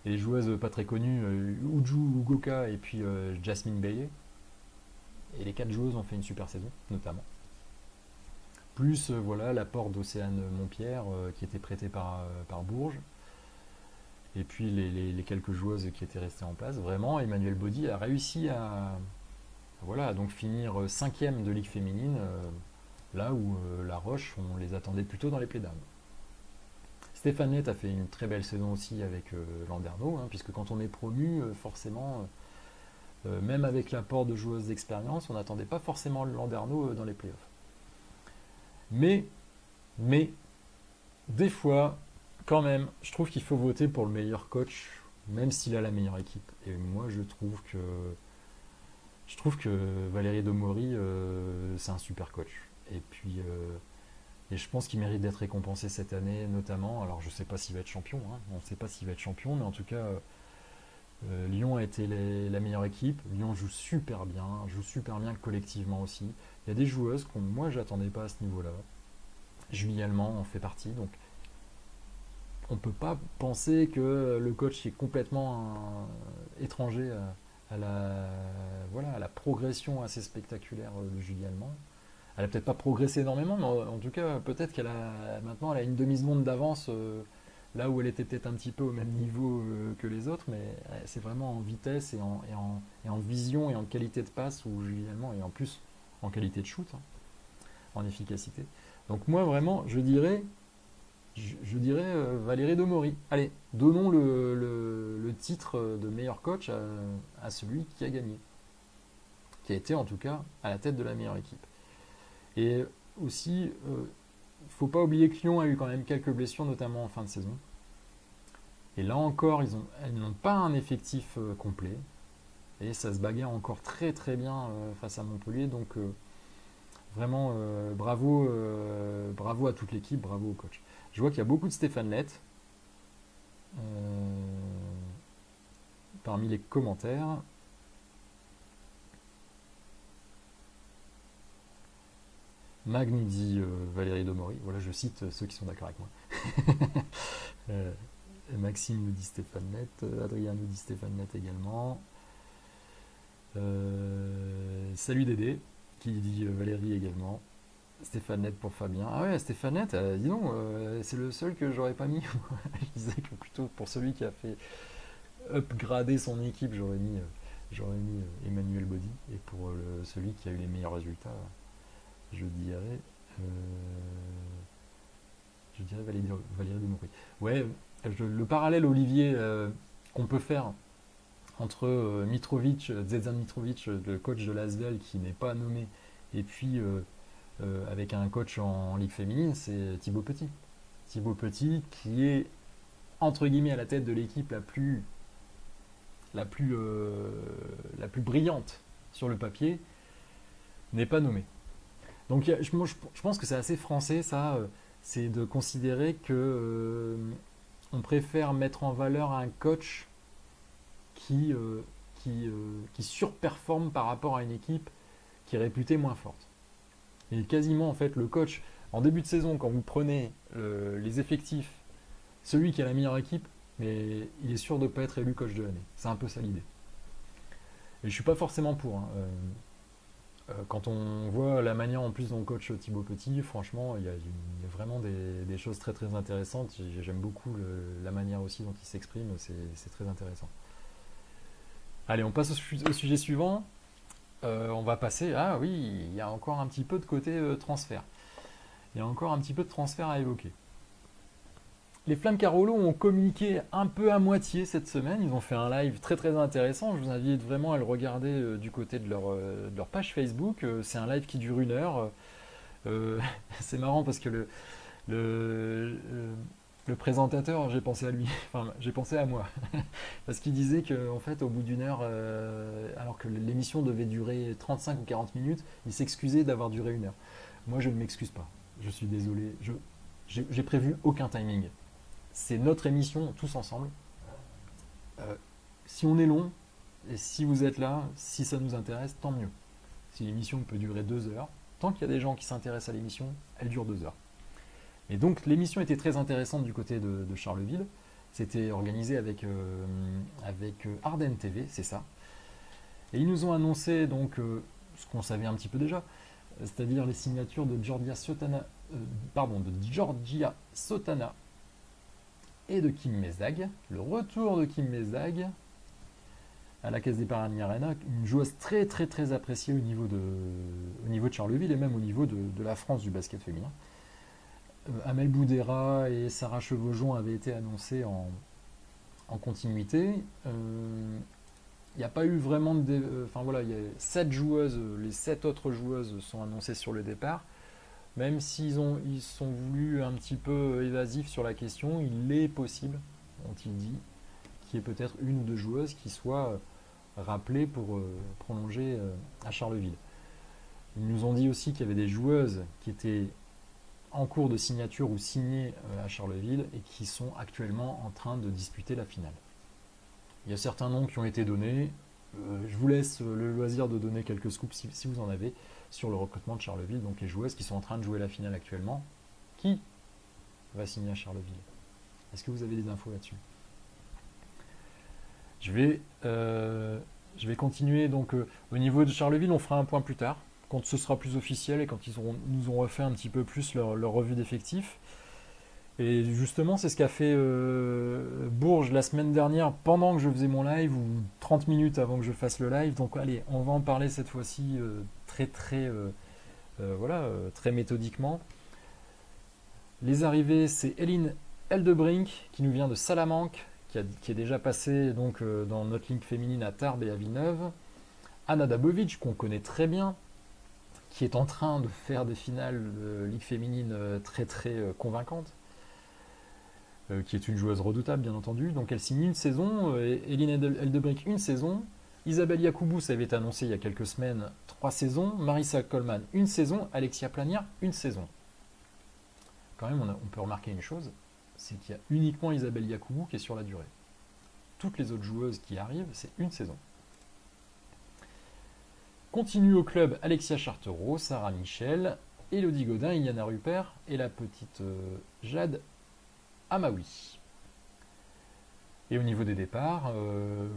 et les joueuses pas très connues, Uju Ugoka et puis Jasmine Bailey. Et les 4 joueuses ont fait une super saison, notamment. Plus voilà l'apport d'Océane Montpierre, qui était prêtée par Bourges. Et puis les quelques joueuses qui étaient restées en place. Vraiment, Emmanuel Baudy a réussi à donc finir 5e de Ligue féminine, là où La Roche, on les attendait plutôt dans les play-down. Stéphane Lett a fait une très belle saison aussi avec Landerneau, puisque quand on est promu, forcément, même avec l'apport de joueuses d'expérience, on n'attendait pas forcément Landerneau dans les playoffs. Mais, des fois, quand même, je trouve qu'il faut voter pour le meilleur coach, même s'il a la meilleure équipe. Et moi, je trouve que Valérie Demory, c'est un super coach. Et puis, et je pense qu'il mérite d'être récompensé cette année, notamment. Alors, je ne sais pas s'il va être champion. On ne sait pas s'il va être champion, mais en tout cas, Lyon a été la meilleure équipe. Lyon joue super bien collectivement aussi. Il y a des joueuses que moi, je n'attendais pas à ce niveau-là. Julie Allemand en fait partie, donc on ne peut pas penser que le coach est complètement étranger à la progression assez spectaculaire de Julie Allemand. Elle n'a peut-être pas progressé énormément, mais en tout cas, peut-être maintenant elle a une demi-seconde d'avance, là où elle était peut-être un petit peu au même niveau que les autres, mais c'est vraiment en vitesse et en vision et en qualité de passe où Julie Allemand, et en plus en qualité de shoot, en efficacité. Donc moi vraiment, je dirais Valérie Demory. Allez, donnons le titre de meilleur coach à celui qui a gagné, qui a été en tout cas à la tête de la meilleure équipe. Et aussi, il ne faut pas oublier que Lyon a eu quand même quelques blessures, notamment en fin de saison. Et là encore, elles n'ont pas un effectif complet. Et ça se bagarre encore très très bien face à Montpellier. Donc vraiment, bravo à toute l'équipe, bravo au coach. Je vois qu'il y a beaucoup de Stéphane Lett parmi les commentaires. Mag nous dit Valérie Demory. Voilà, je cite ceux qui sont d'accord avec moi. Maxime nous dit Stéphane Lett. Adrien nous dit Stéphane Lett également. Salut Dédé, qui dit Valérie également. Stéphane Lett pour Fabien. Ah ouais, Stéphane Lett, dis donc, c'est le seul que j'aurais pas mis. Je disais que plutôt pour celui qui a fait upgrader son équipe, j'aurais mis Emmanuel Baudy. Et pour celui qui a eu les meilleurs résultats, je dirais Valérie Demory. Ouais, le parallèle, Olivier, qu'on peut faire entre Zvezdan Mitrovic, le coach de l'Asvel qui n'est pas nommé, et puis avec un coach en Ligue féminine, c'est Thibaut Petit. Thibaut Petit qui est entre guillemets à la tête de l'équipe la plus, la plus brillante sur le papier, n'est pas nommé. Donc je pense que c'est assez français ça, c'est de considérer que on préfère mettre en valeur un coach qui, qui surperforme par rapport à une équipe qui est réputée moins forte. Et quasiment en fait le coach, en début de saison, quand vous prenez les effectifs, celui qui a la meilleure équipe, mais il est sûr de ne pas être élu coach de l'année. C'est un peu ça l'idée. Et je suis pas forcément pour. Hein. Quand on voit la manière en plus dont coach Thibaut Petit, franchement, il y a vraiment des choses très très intéressantes. J'aime beaucoup la manière aussi dont il s'exprime, c'est très intéressant. Allez, on passe au sujet suivant. On va passer. Ah oui, il y a encore un petit peu de côté transfert. Il y a encore un petit peu de transfert à évoquer. Les Flammes Carolo ont communiqué un peu à moitié cette semaine. Ils ont fait un live très très intéressant. Je vous invite vraiment à le regarder du côté de leur page Facebook. C'est un live qui dure 1 heure. C'est marrant parce que le, le présentateur, j'ai pensé à lui, enfin j'ai pensé à moi. Parce qu'il disait qu'en fait au bout d'1 heure, alors que l'émission devait durer 35 ou 40 minutes, il s'excusait d'avoir duré 1 heure. Moi je ne m'excuse pas. Je suis désolé. J'ai prévu aucun timing. C'est notre émission tous ensemble. Si on est long, et si vous êtes là, si ça nous intéresse, tant mieux. Si l'émission peut durer 2 heures, tant qu'il y a des gens qui s'intéressent à l'émission, elle dure 2 heures. Et donc l'émission était très intéressante du côté de Charleville. C'était organisé avec Ardennes TV, c'est ça. Et ils nous ont annoncé donc ce qu'on savait un petit peu déjà, c'est-à-dire les signatures de Georgia Sotana et de Kim Mezdag. Le retour de Kim Mezdag à la Caisse d'Épargne Arena, une joueuse très très très appréciée au niveau de Charleville et même au niveau de la France du basket féminin. Amel Boudera et Sarah Chevaujon avaient été annoncées en continuité. Il n'y a pas eu vraiment de... Enfin voilà, il y a 7 joueuses, les 7 autres joueuses sont annoncées sur le départ. Même s'ils sont voulus un petit peu évasifs sur la question, il est possible, ont-ils dit, qu'il y ait peut-être 1 ou 2 joueuses qui soient rappelées pour prolonger à Charleville. Ils nous ont dit aussi qu'il y avait des joueuses qui étaient en cours de signature ou signées à Charleville et qui sont actuellement en train de disputer la finale. Il y a certains noms qui ont été donnés. Je vous laisse le loisir de donner quelques scoops si vous en avez sur le recrutement de Charleville. Donc les joueuses qui sont en train de jouer la finale actuellement. Qui va signer à Charleville? Est-ce que vous avez des infos là-dessus? Je vais continuer. Donc au niveau de Charleville, on fera un point plus tard, quand ce sera plus officiel et quand nous auront refait un petit peu plus leur revue d'effectifs. Et justement, c'est ce qu'a fait Bourges la semaine dernière pendant que je faisais mon live ou 30 minutes avant que je fasse le live. Donc allez, on va en parler cette fois-ci très méthodiquement. Les arrivées, c'est Eline Eldebrink qui nous vient de Salamanque, qui est déjà passée donc, dans notre ligue féminine à Tarbes et à Villeneuve. Anna Dabovic, qu'on connaît très bien, qui est en train de faire des finales de ligue féminine très très convaincantes. Qui est une joueuse redoutable bien entendu. Donc elle signe 1 saison, Eline Eldebrink 1 saison, Isabelle Yacoubou, ça avait été annoncé il y a quelques semaines, 3 saisons, Marissa Coleman 1 saison, Alexia Planière 1 saison. Quand même on peut remarquer une chose, c'est qu'il y a uniquement Isabelle Yacoubou qui est sur la durée. Toutes les autres joueuses qui arrivent, c'est 1 saison. Continue au club Alexia Chartereau, Sarah Michel, Elodie Godin, Iliana Rupert et la petite Jade Amaoui. Et au niveau des départs,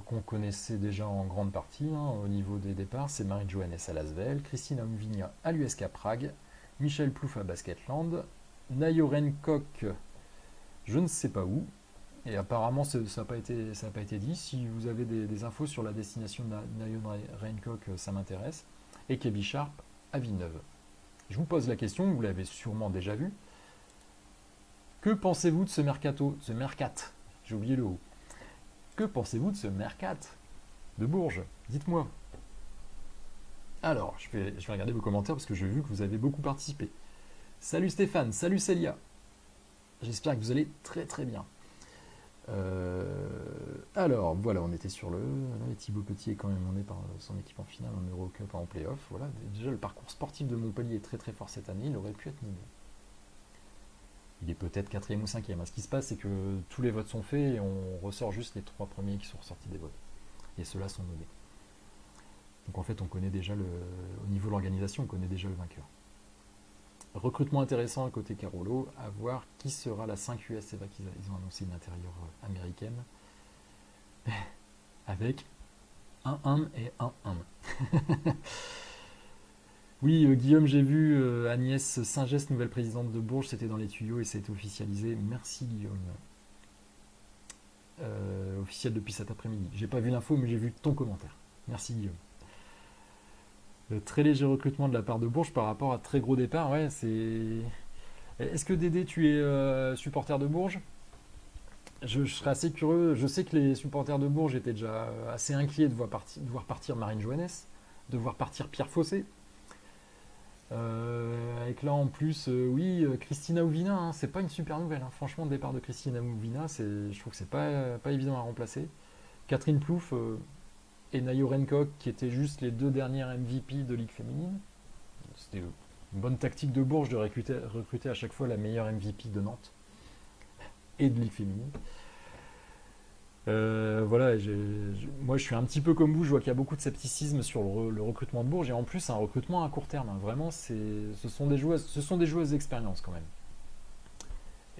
qu'on connaissait déjà en grande partie, au niveau des départs, c'est Marie-Joannes à Lasvel, Christine Omvinia à l'USK Prague, Michel Plouf à Basketland, Nayo Rencock, je ne sais pas où, et apparemment ça n'a pas été dit. Si vous avez des infos sur la destination de Nayo Rencock, ça m'intéresse, et Kebi Sharp à Villeneuve. Je vous pose la question, vous l'avez sûrement déjà vu. Que pensez-vous de ce mercato, j'ai oublié le haut. Que pensez-vous de ce mercat de Bourges? Dites-moi. Alors, je vais regarder vos commentaires parce que j'ai vu que vous avez beaucoup participé. Salut Stéphane, salut Célia. J'espère que vous allez très très bien. Alors, voilà, on était sur le. Là, Thibaut Petit est quand même emmené par son équipe en finale en Eurocup en playoff. Voilà, déjà le parcours sportif de Montpellier est très très fort cette année. Il aurait pu être mieux. Il est peut-être quatrième ou cinquième. Ce qui se passe, c'est que tous les votes sont faits et on ressort juste les trois premiers qui sont ressortis des votes. Et ceux-là sont nommés. Donc en fait, on connaît déjà au niveau de l'organisation, on connaît déjà le vainqueur. Recrutement intéressant à côté Carolo, à voir qui sera la 5 US. C'est vrai qu'ils ont annoncé une intérieure américaine avec un 1 et un 1. Oui, Guillaume, j'ai vu Agnès Saint-Gest, nouvelle présidente de Bourges, c'était dans les tuyaux et ça a été officialisé. Merci Guillaume. Officiel depuis cet après-midi. J'ai pas vu l'info, mais j'ai vu ton commentaire. Merci Guillaume. Très léger recrutement de la part de Bourges par rapport à très gros départ. Ouais, c'est. Est-ce que Dédé, tu es supporter de Bourges? Je serais assez curieux. Je sais que les supporters de Bourges étaient déjà assez inquiets de voir partir Marine Joannès, de voir partir Pierre Fossé. Avec là en plus, oui, Christina Ouvina, hein, c'est pas une super nouvelle. Hein. Franchement, le départ de Christina Ouvina, je trouve que c'est pas évident à remplacer. Catherine Plouffe et Nayo Rencock, qui étaient juste les deux dernières MVP de Ligue féminine. C'était une bonne tactique de Bourges de recruter à chaque fois la meilleure MVP de Nantes et de Ligue féminine. Voilà, moi je suis un petit peu comme vous, je vois qu'il y a beaucoup de scepticisme sur le recrutement de Bourges et en plus un recrutement à court terme. Hein. Vraiment, ce sont des joueuses d'expérience quand même.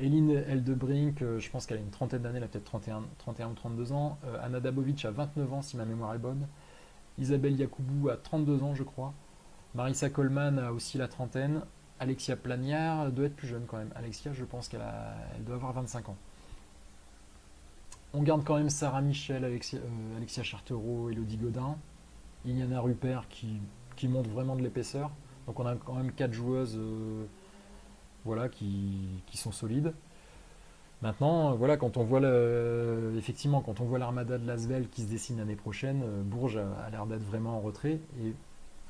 Eline Eldebrink, je pense qu'elle a une trentaine d'années, elle a peut-être 31 ou 32 ans. Anna Dabovic a 29 ans si ma mémoire est bonne. Isabelle Yacoubou a 32 ans je crois. Marissa Coleman a aussi la trentaine. Alexia Plagnard doit être plus jeune quand même. Alexia, je pense elle doit avoir 25 ans. On garde quand même Sarah Michel, Alexia Chartereau, Elodie Godin. Iliana Rupert qui montre vraiment de l'épaisseur. Donc on a quand même 4 joueuses voilà, qui sont solides. Maintenant, voilà, effectivement, quand on voit l'armada de Lasvel qui se dessine l'année prochaine, Bourges a l'air d'être vraiment en retrait. Et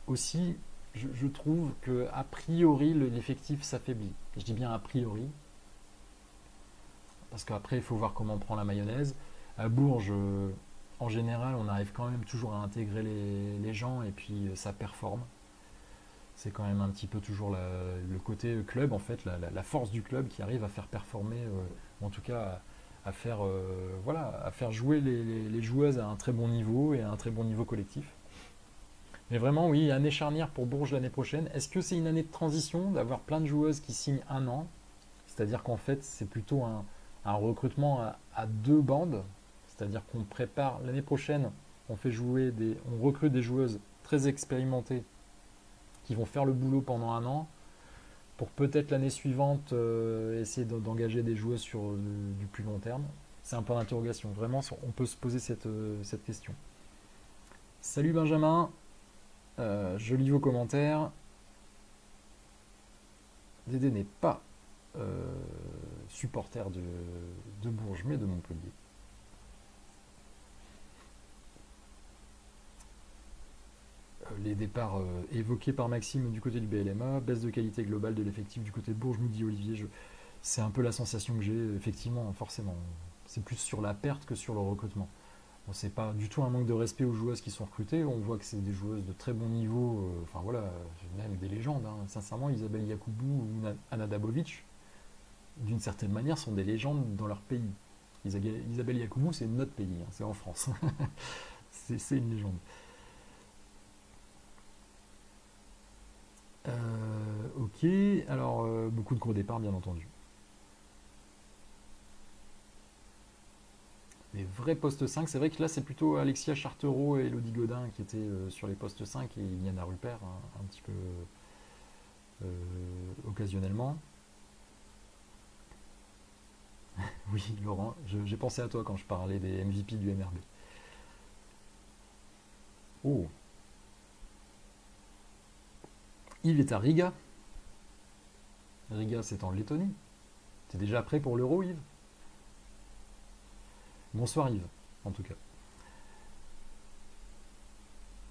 aussi, je trouve que a priori l'effectif s'affaiblit. Je dis bien a priori, parce qu'après il faut voir comment on prend la mayonnaise. À Bourges, en général, on arrive quand même toujours à intégrer les gens et puis ça performe. C'est quand même un petit peu toujours le côté club, en fait, la force du club qui arrive à faire performer, ou en tout cas à faire, voilà, à faire jouer les joueuses à un très bon niveau et à un très bon niveau collectif. Mais vraiment, oui, année charnière pour Bourges l'année prochaine. Est-ce que c'est une année de transition d'avoir plein de joueuses qui signent un an? C'est-à-dire qu'en fait, c'est plutôt un recrutement à deux bandes. C'est-à-dire qu'on prépare l'année prochaine, on recrute des joueuses très expérimentées qui vont faire le boulot pendant un an pour peut-être l'année suivante essayer d'engager des joueuses sur du plus long terme. C'est un point d'interrogation. Vraiment, on peut se poser cette question. Salut Benjamin, je lis vos commentaires. Dédé n'est pas supporter de Bourges, mais de Montpellier. Les départs évoqués par Maxime du côté du BLMA, baisse de qualité globale de l'effectif du côté de Bourges, nous dit Olivier. C'est un peu la sensation que j'ai, effectivement, forcément. C'est plus sur la perte que sur le recrutement. Bon, c'est pas du tout un manque de respect aux joueuses qui sont recrutées. On voit que c'est des joueuses de très bon niveau, enfin voilà, même des légendes. Hein. Sincèrement, Isabelle Yacoubou ou Anna Dabovic, d'une certaine manière, sont des légendes dans leur pays. Isabelle Yacoubou, c'est notre pays, hein, c'est en France. c'est une légende. Ok, alors beaucoup de gros départs bien entendu. Les vrais postes 5, c'est vrai que là c'est plutôt Alexia Chartereau et Elodie Godin qui étaient sur les postes 5 et Iliana Rupert un petit peu occasionnellement. Oui, Laurent, j'ai pensé à toi quand je parlais des MVP du MRB. Oh, Yves est à Riga. Riga, c'est en Lettonie. T'es déjà prêt pour l'Euro, Yves? Bonsoir, Yves, en tout cas.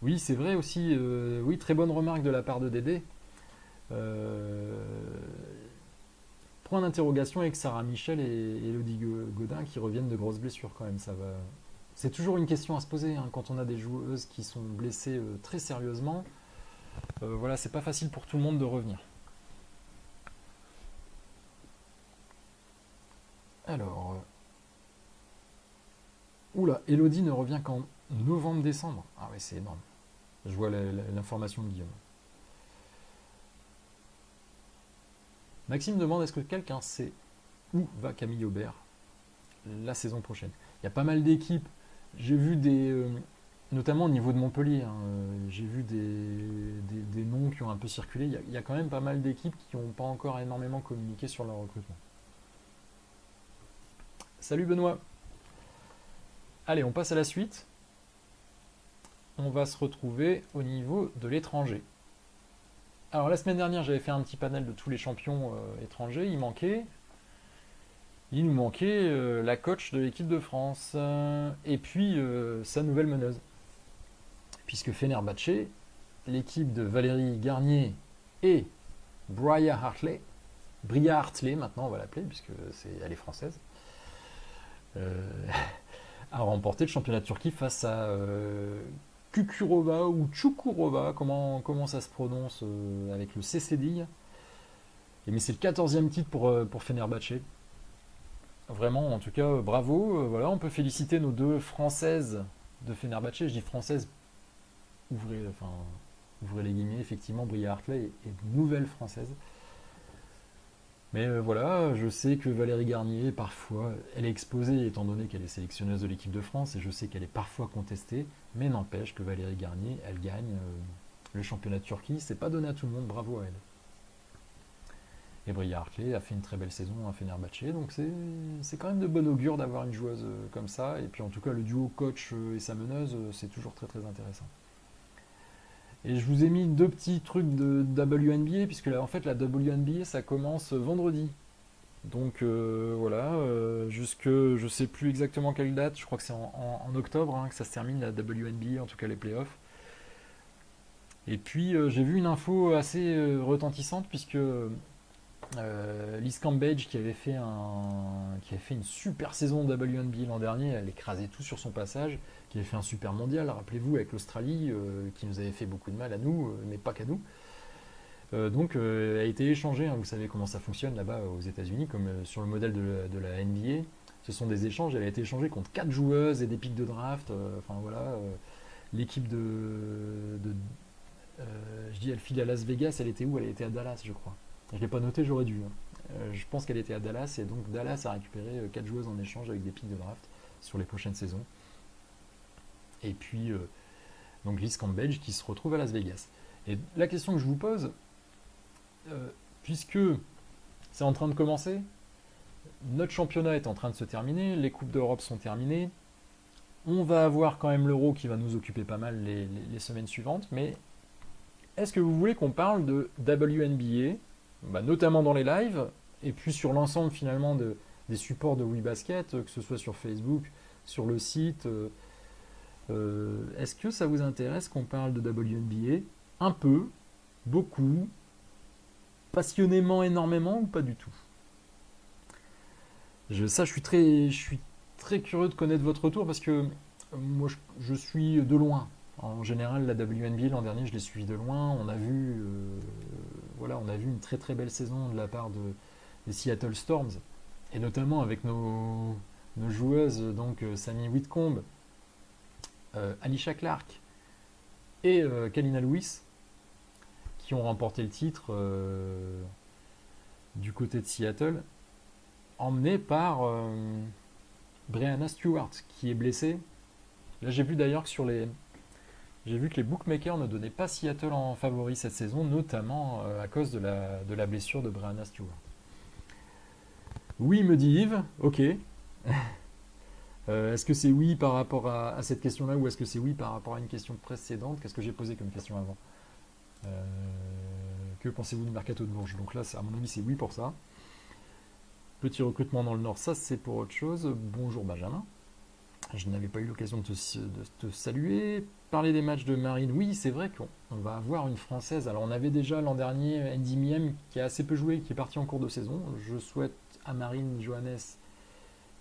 Oui, c'est vrai aussi. Oui, très bonne remarque de la part de Dédé. Euh, Point d'interrogation avec Sarah Michel et Elodie Godin qui reviennent de grosses blessures quand même. Ça va. C'est toujours une question à se poser hein, quand on a des joueuses qui sont blessées très sérieusement. Voilà, c'est pas facile pour tout le monde de revenir. Alors, oula, Elodie ne revient qu'en novembre-décembre. Ah ouais, c'est énorme. Je vois l'information de Guillaume. Maxime demande est-ce que quelqu'un sait où va Camille Aubert la saison prochaine. Il y a pas mal d'équipes. J'ai vu notamment au niveau de Montpellier, hein, j'ai vu des noms qui ont un peu circulé. Il y a quand même pas mal d'équipes qui n'ont pas encore énormément communiqué sur leur recrutement. Salut Benoît. Allez, on passe à la suite. On va se retrouver au niveau de l'étranger. Alors la semaine dernière, j'avais fait un petit panel de tous les champions étrangers. Il nous manquait la coach de l'équipe de France et puis sa nouvelle meneuse. Puisque Fenerbahçe, l'équipe de Valérie Garnier et Bria Hartley maintenant on va l'appeler puisque elle est française, euh, a remporté le championnat de Turquie face à Kukurova ou Çukurova, comment ça se prononce avec le CCD. Mais c'est le 14e titre pour Fenerbahçe. Vraiment, en tout cas, bravo. Voilà, on peut féliciter nos deux Françaises de Fenerbahçe. Je dis françaises, enfin, ouvrez les guillemets, effectivement, Bria Hartley est nouvelle française. Mais voilà, je sais que Valérie Garnier, parfois, elle est exposée étant donné qu'elle est sélectionneuse de l'équipe de France et je sais qu'elle est parfois contestée, mais n'empêche que Valérie Garnier, elle gagne le championnat de Turquie. C'est pas donné à tout le monde, bravo à elle. Et Bria Hartley a fait une très belle saison à Fenerbahçe, donc c'est quand même de bon augure d'avoir une joueuse comme ça. Et puis en tout cas, le duo coach et sa meneuse, c'est toujours très très intéressant. Et je vous ai mis deux petits trucs de WNBA, puisque là, en fait la WNBA ça commence vendredi. Donc voilà, jusque je sais plus exactement quelle date, je crois que c'est en octobre hein, que ça se termine la WNBA, en tout cas les playoffs. Et puis j'ai vu une info assez retentissante, puisque Liz Cambage qui avait fait une super saison de WNBA l'an dernier, elle écrasait tout sur son passage, qui avait fait un super mondial, rappelez-vous, avec l'Australie, qui nous avait fait beaucoup de mal à nous, mais pas qu'à nous. Donc elle a été échangée, hein, vous savez comment ça fonctionne là-bas aux États-Unis, comme sur le modèle de la NBA. Ce sont des échanges, elle a été échangée contre 4 joueuses et des pics de draft. Enfin voilà, l'équipe je dis elle file à Las Vegas, elle était où? Elle était à Dallas, je crois. Je ne l'ai pas noté, j'aurais dû. Hein. Je pense qu'elle était à Dallas et donc Dallas a récupéré 4 joueuses en échange avec des pics de draft sur les prochaines saisons. Et puis donc Liz Cambage qui se retrouve à Las Vegas. Et la question que je vous pose, puisque c'est en train de commencer, notre championnat est en train de se terminer, les Coupes d'Europe sont terminées, on va avoir quand même l'Euro qui va nous occuper pas mal les semaines suivantes, mais est-ce que vous voulez qu'on parle de WNBA, notamment dans les lives, et puis sur l'ensemble finalement des supports de WeBasket, que ce soit sur Facebook, sur le site est-ce que ça vous intéresse qu'on parle de WNBA un peu, beaucoup, passionnément, énormément ou pas du tout? Je suis très curieux de connaître votre retour parce que moi je suis de loin. En général, la WNBA l'an dernier, je l'ai suivi de loin. On a vu une très très belle saison de la part des Seattle Storms et notamment avec nos joueuses donc Sammy Whitcomb, Alicia Clark et Kalina Lewis qui ont remporté le titre du côté de Seattle, emmené par Breanna Stewart qui est blessée. Là, j'ai vu d'ailleurs que j'ai vu que les bookmakers ne donnaient pas Seattle en favori cette saison, notamment à cause de la blessure de Breanna Stewart. Oui, me dit Yves. Ok. Est-ce que c'est oui par rapport à cette question-là ou est-ce que c'est oui par rapport à une question précédente? Qu'est-ce que j'ai posé comme question avant? Que pensez-vous du mercato de Bourges? Donc là, à mon avis, c'est oui pour ça. Petit recrutement dans le Nord, ça c'est pour autre chose. Bonjour Benjamin. Je n'avais pas eu l'occasion de te saluer. Parler des matchs de Marine, oui, c'est vrai qu'on va avoir une Française. Alors, on avait déjà l'an dernier Andy Miem qui a assez peu joué, qui est parti en cours de saison. Je souhaite à Marine Johannes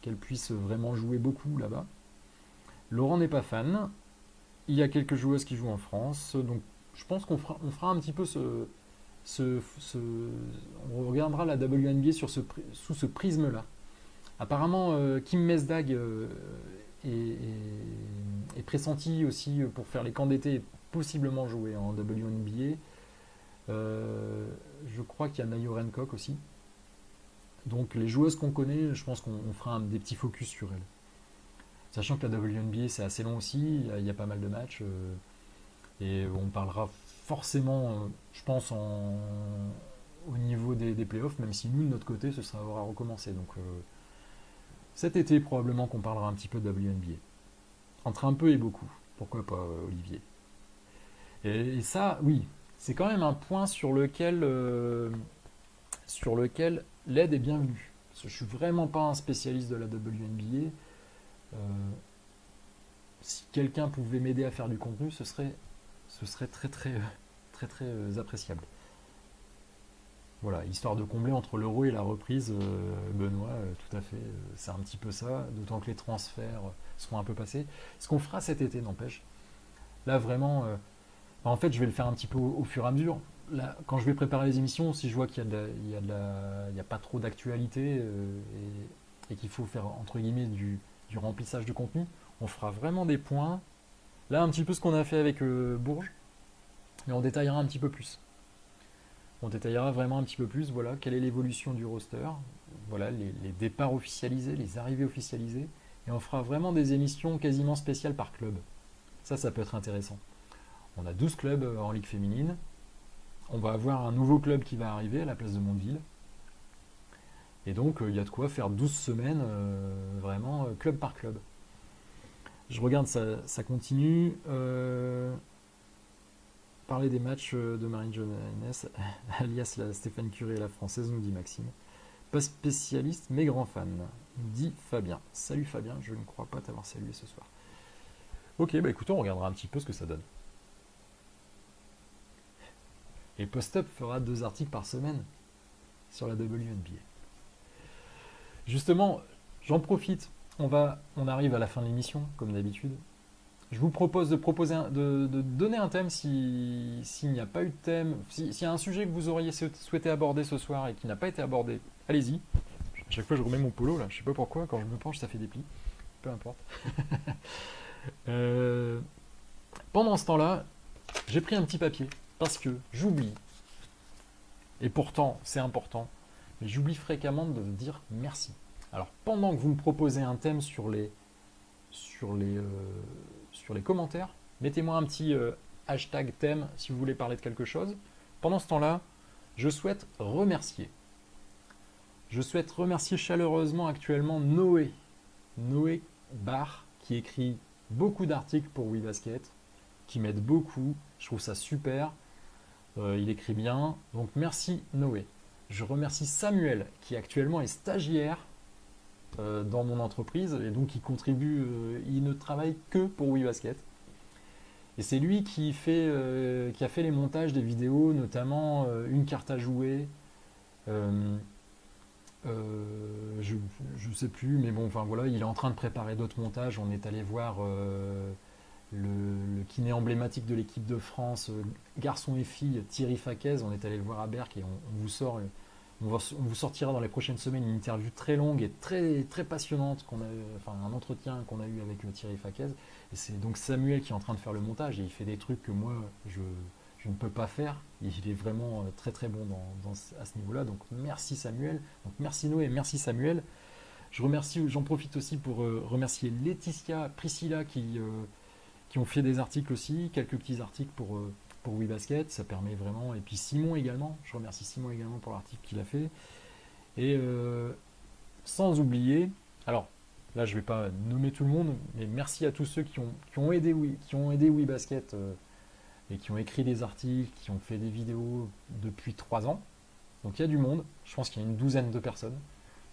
qu'elle puisse vraiment jouer beaucoup là-bas. Laurent n'est pas fan. Il y a quelques joueuses qui jouent en France. Donc, je pense on fera un petit peu on regardera la WNBA sous ce prisme-là. Apparemment, Kim Mesdag est pressenti aussi pour faire les camps d'été et possiblement jouer en WNBA. Je crois qu'il y a Nayo Rencock aussi. Donc les joueuses qu'on connaît, je pense qu'on fera des petits focus sur elles. Sachant que la WNBA c'est assez long aussi, il y a pas mal de matchs. Et on parlera forcément, je pense, au niveau des playoffs, même si nous, de notre côté, ce sera à recommencer. Donc cet été, probablement qu'on parlera un petit peu de WNBA. Entre un peu et beaucoup. Pourquoi pas, Olivier. Et ça, oui, c'est quand même un point sur lequel l'aide est bienvenue. Parce que je suis vraiment pas un spécialiste de la WNBA. Si quelqu'un pouvait m'aider à faire du contenu, ce serait très appréciable. Voilà, histoire de combler entre l'euro et la reprise, Benoît, tout à fait, c'est un petit peu ça, d'autant que les transferts seront un peu passés. Ce qu'on fera cet été, n'empêche, là vraiment, en fait je vais le faire un petit peu au fur et à mesure. Là, quand je vais préparer les émissions, si je vois qu'il y a pas trop d'actualité et qu'il faut faire entre guillemets du remplissage de contenu, on fera vraiment des points. Là, un petit peu ce qu'on a fait avec Bourges, mais on détaillera un petit peu plus. On détaillera vraiment un petit peu plus, voilà, quelle est l'évolution du roster, voilà, les départs officialisés, les arrivées officialisées, et on fera vraiment des émissions quasiment spéciales par club. Ça peut être intéressant. On a 12 clubs en Ligue féminine, on va avoir un nouveau club qui va arriver à la place de Mondeville, et donc il y a de quoi faire 12 semaines, vraiment club par club. Je regarde, ça continue. Parler des matchs de Marine Johannes, alias la Stéphane Curé, la française, nous dit Maxime. Pas spécialiste, mais grand fan, dit Fabien. Salut Fabien, je ne crois pas t'avoir salué ce soir. Ok, bah écoutez, on regardera un petit peu ce que ça donne. Et Post-Up fera 2 articles par semaine sur la WNBA. Justement, j'en profite. On arrive à la fin de l'émission, comme d'habitude. Je vous propose de donner un thème s'il n'y a pas eu de thème, s'il y a un sujet que vous auriez souhaité aborder ce soir et qui n'a pas été abordé, allez-y. À chaque fois je remets mon polo là, je sais pas pourquoi, quand je me penche ça fait des plis. Peu importe. Pendant ce temps-là, j'ai pris un petit papier parce que j'oublie, et pourtant c'est important, mais j'oublie fréquemment de dire merci. Alors pendant que vous me proposez un thème sur les commentaires, mettez-moi un petit hashtag thème si vous voulez parler de quelque chose. Pendant ce temps-là, je souhaite remercier chaleureusement actuellement Noé Barr, qui écrit beaucoup d'articles pour WeBasket, qui m'aide beaucoup, je trouve ça super, il écrit bien, donc merci Noé. Je remercie Samuel, qui actuellement est stagiaire dans mon entreprise, et donc il contribue, il ne travaille que pour WeBasket. Et c'est lui qui a fait les montages des vidéos, notamment une carte à jouer. Je sais plus, mais bon, enfin voilà, il est en train de préparer d'autres montages. On est allé voir le kiné emblématique de l'équipe de France, garçon et fille, Thierry Faquez. On est allé le voir à Berck et on vous sortira dans les prochaines semaines une interview très longue et très passionnante un entretien qu'on a eu avec Thierry Faquez. Et c'est donc Samuel qui est en train de faire le montage et il fait des trucs que moi je ne peux pas faire. Il est vraiment très bon à ce niveau-là. Donc merci Samuel, donc merci Noé, merci Samuel. J'en profite aussi pour remercier Laetitia, Priscilla qui ont fait des articles aussi, quelques petits articles pour WeBasket, ça permet vraiment, et puis Simon également, je remercie Simon également pour l'article qu'il a fait, et sans oublier, alors là je vais pas nommer tout le monde, mais merci à tous ceux qui ont aidé WeBasket et qui ont écrit des articles, qui ont fait des vidéos depuis 3 ans, donc il y a du monde, je pense qu'il y a une douzaine de personnes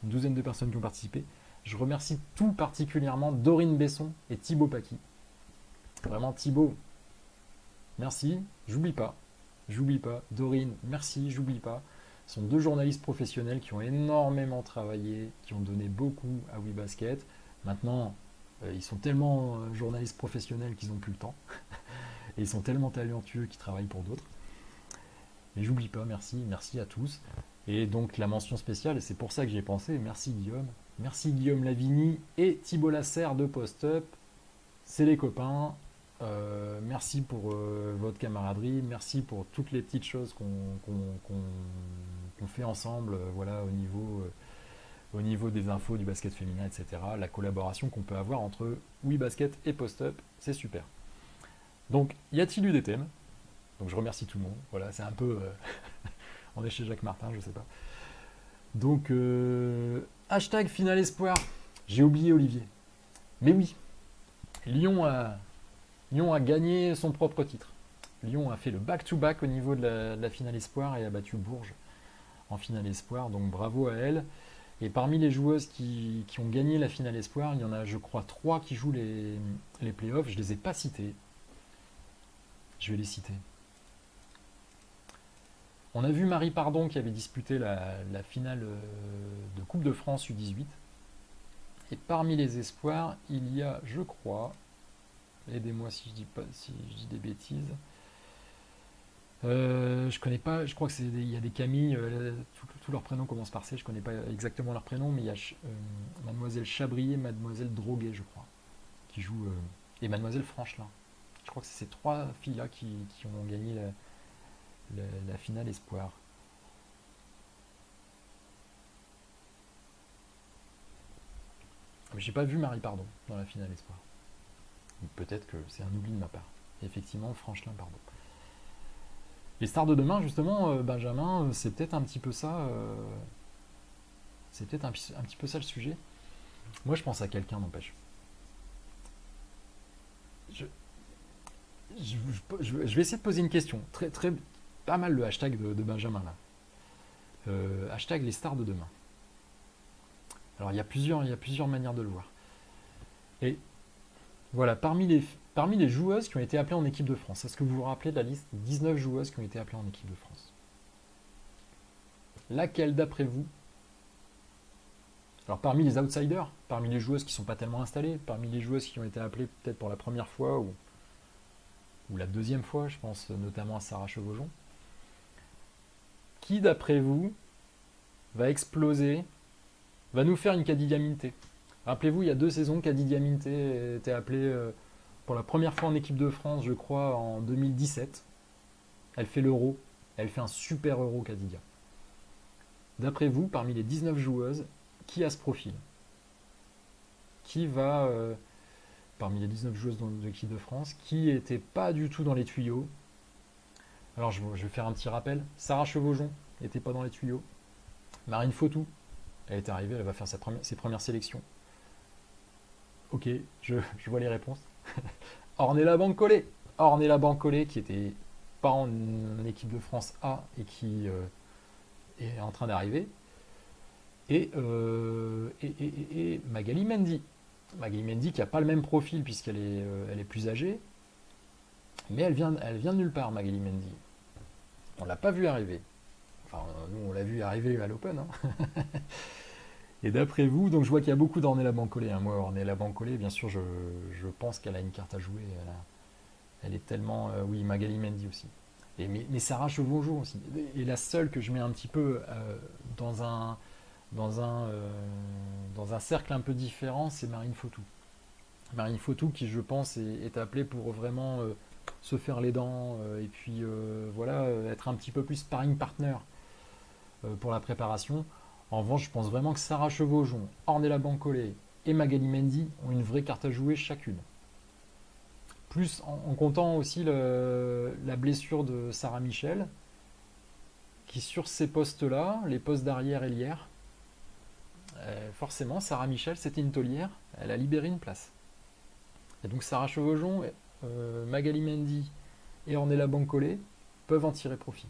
qui ont participé. Je remercie tout particulièrement Dorine Besson et Thibaut Paki. Vraiment, Thibaut, merci, j'oublie pas. J'oublie pas. Dorine, merci, j'oublie pas. Ce sont deux journalistes professionnels qui ont énormément travaillé, qui ont donné beaucoup à WeBasket. Maintenant, ils sont tellement journalistes professionnels qu'ils n'ont plus le temps. Et ils sont tellement talentueux qu'ils travaillent pour d'autres. Mais j'oublie pas, merci, merci à tous. Et donc la mention spéciale, et c'est pour ça que j'y ai pensé, merci Guillaume. Merci Guillaume Lavigny et Thibaut Lasserre de Post-Up. C'est les copains. Merci pour votre camaraderie. Merci pour toutes les petites choses qu'on fait ensemble voilà, au niveau des infos du basket féminin, etc. La collaboration qu'on peut avoir entre WeBasket et Post-Up, c'est super. Donc, y a-t-il eu des thèmes? Donc je remercie tout le monde. Voilà, c'est un peu... on est chez Jacques Martin, je sais pas. Donc, hashtag Final Espoir. J'ai oublié Olivier. Mais oui, Lyon a gagné son propre titre. Lyon a fait le back-to-back au niveau de la Finale Espoir et a battu Bourges en Finale Espoir. Donc bravo à elle. Et parmi les joueuses qui ont gagné la Finale Espoir, il y en a, je crois, 3 qui jouent les playoffs. Je ne les ai pas cités. Je vais les citer. On a vu Marie Pardon qui avait disputé la finale de Coupe de France U18. Et parmi les espoirs, il y a, je crois, aidez-moi si je dis des bêtises. Je connais pas, je crois il y a des Camille, tous leurs prénoms commencent par C, je connais pas exactement leurs prénoms, mais il y a Mademoiselle Chabrier, Mademoiselle Droguet, je crois, qui jouent, et Mademoiselle Franchelin. Je crois que c'est ces 3 filles-là qui ont gagné la finale espoir. Mais j'ai pas vu Marie Pardon dans la finale espoir. Peut-être que c'est un oubli de ma part. Et effectivement, Franchelin, pardon. Les stars de demain, justement, Benjamin, c'est peut-être un petit peu ça. C'est peut-être un petit peu ça le sujet. Moi, je pense à quelqu'un, n'empêche. Je vais essayer de poser une question. Pas mal le hashtag de Benjamin, là. Hashtag les stars de demain. Alors, il y a plusieurs manières de le voir. Et voilà, parmi les joueuses qui ont été appelées en équipe de France, est-ce que vous vous rappelez de la liste 19 joueuses qui ont été appelées en équipe de France? Laquelle, d'après vous? Alors, parmi les outsiders, parmi les joueuses qui ne sont pas tellement installées, parmi les joueuses qui ont été appelées peut-être pour la première fois ou la deuxième fois, je pense notamment à Sarah Chevaujon, qui, d'après vous, va exploser, va nous faire une Kady Diamité? Rappelez-vous, il y a 2 saisons, Kady Diamité était appelée pour la première fois en équipe de France, je crois, en 2017. Elle fait l'Euro. Elle fait un super Euro, Kady. D'après vous, parmi les 19 joueuses, qui a ce profil? Qui va, parmi les 19 joueuses de l'équipe de France, qui n'était pas du tout dans les tuyaux? Alors, je vais faire un petit rappel. Sarah Chevaujon n'était pas dans les tuyaux. Marine Fautou, elle est arrivée, elle va faire ses premières sélections. Ok, je vois les réponses. Ornella Bancolé. Ornella Bancolé qui était pas en équipe de France A et qui est en train d'arriver. Et Magali Mendy. Magali Mendy qui n'a pas le même profil puisqu'elle est plus âgée. Mais elle vient de nulle part, Magali Mendy. On ne l'a pas vu arriver. Enfin, nous, on l'a vu arriver à l'Open. Hein. Et d'après vous, donc je vois qu'il y a beaucoup d'Ornella Bancolé. Hein. Moi, Ornella Bancolé, bien sûr, je pense qu'elle a une carte à jouer. Elle est tellement... oui, Magali Mendy aussi. Mais Sarah Chevaujon aussi. Et la seule que je mets un petit peu dans un cercle un peu différent, c'est Marine Fautou. Marine Fautou qui, je pense, est appelée pour vraiment se faire les dents et puis voilà, être un petit peu plus sparring partner pour la préparation. En revanche, je pense vraiment que Sarah Chevaujon, Ornella Bancolé et Magali Mendy ont une vraie carte à jouer chacune. Plus en comptant aussi la blessure de Sarah Michel, qui sur ces postes-là, les postes d'arrière et lière, forcément, Sarah Michel, c'était une taulière, elle a libéré une place. Et donc Sarah Chevaujon, Magali Mendy et Ornella Bancolé peuvent en tirer profit.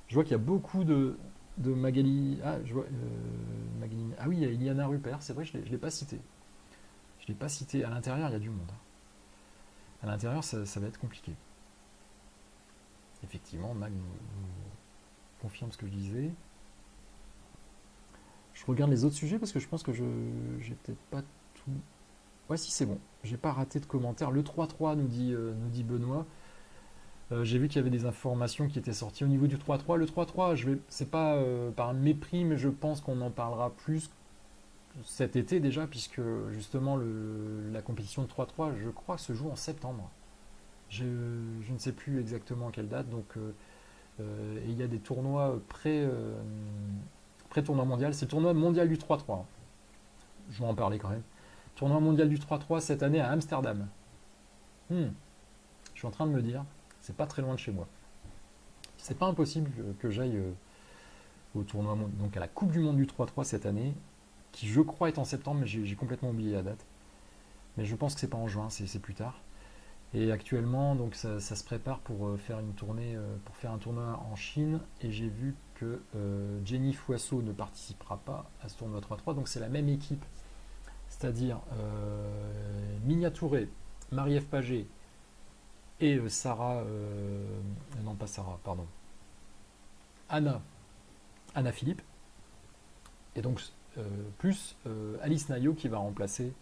Je vois qu'il y a beaucoup de de Magali. Ah, je vois. Magali. Ah oui, il y a Iliana Rupert, c'est vrai, je ne l'ai pas cité. Je l'ai pas cité. À l'intérieur, il y a du monde. À l'intérieur, ça va être compliqué. Effectivement, Mag nous confirme ce que je disais. Je regarde les autres sujets parce que je pense que j'ai peut-être pas tout. Ouais, si c'est bon. J'ai pas raté de commentaires. Le 3-3 nous dit Benoît. J'ai vu qu'il y avait des informations qui étaient sorties au niveau du 3-3. Le 3-3, c'est pas par mépris, mais je pense qu'on en parlera plus cet été déjà, puisque justement la compétition de 3-3, je crois, se joue en septembre. Je ne sais plus exactement à quelle date, donc et il y a des tournois pré-tournoi mondial. C'est le tournoi mondial du 3-3. Je vais en parler quand même. Tournoi mondial du 3-3 cette année à Amsterdam. Je suis en train de me dire, c'est pas très loin de chez moi. C'est pas impossible que j'aille au tournoi, donc à la Coupe du Monde du 3-3 cette année, qui je crois est en septembre, mais j'ai complètement oublié la date. Mais je pense que c'est pas en juin, c'est plus tard. Et actuellement, donc ça se prépare pour faire une tournée, pour faire un tournoi en Chine. Et j'ai vu que Jenny Fouasso ne participera pas à ce tournoi 3-3, donc c'est la même équipe, c'est-à-dire Minia Touré, Marie-Ève Paget et Sarah, non pas Sarah, pardon, Anna Philippe. Et donc plus Alice Nayo qui va remplacer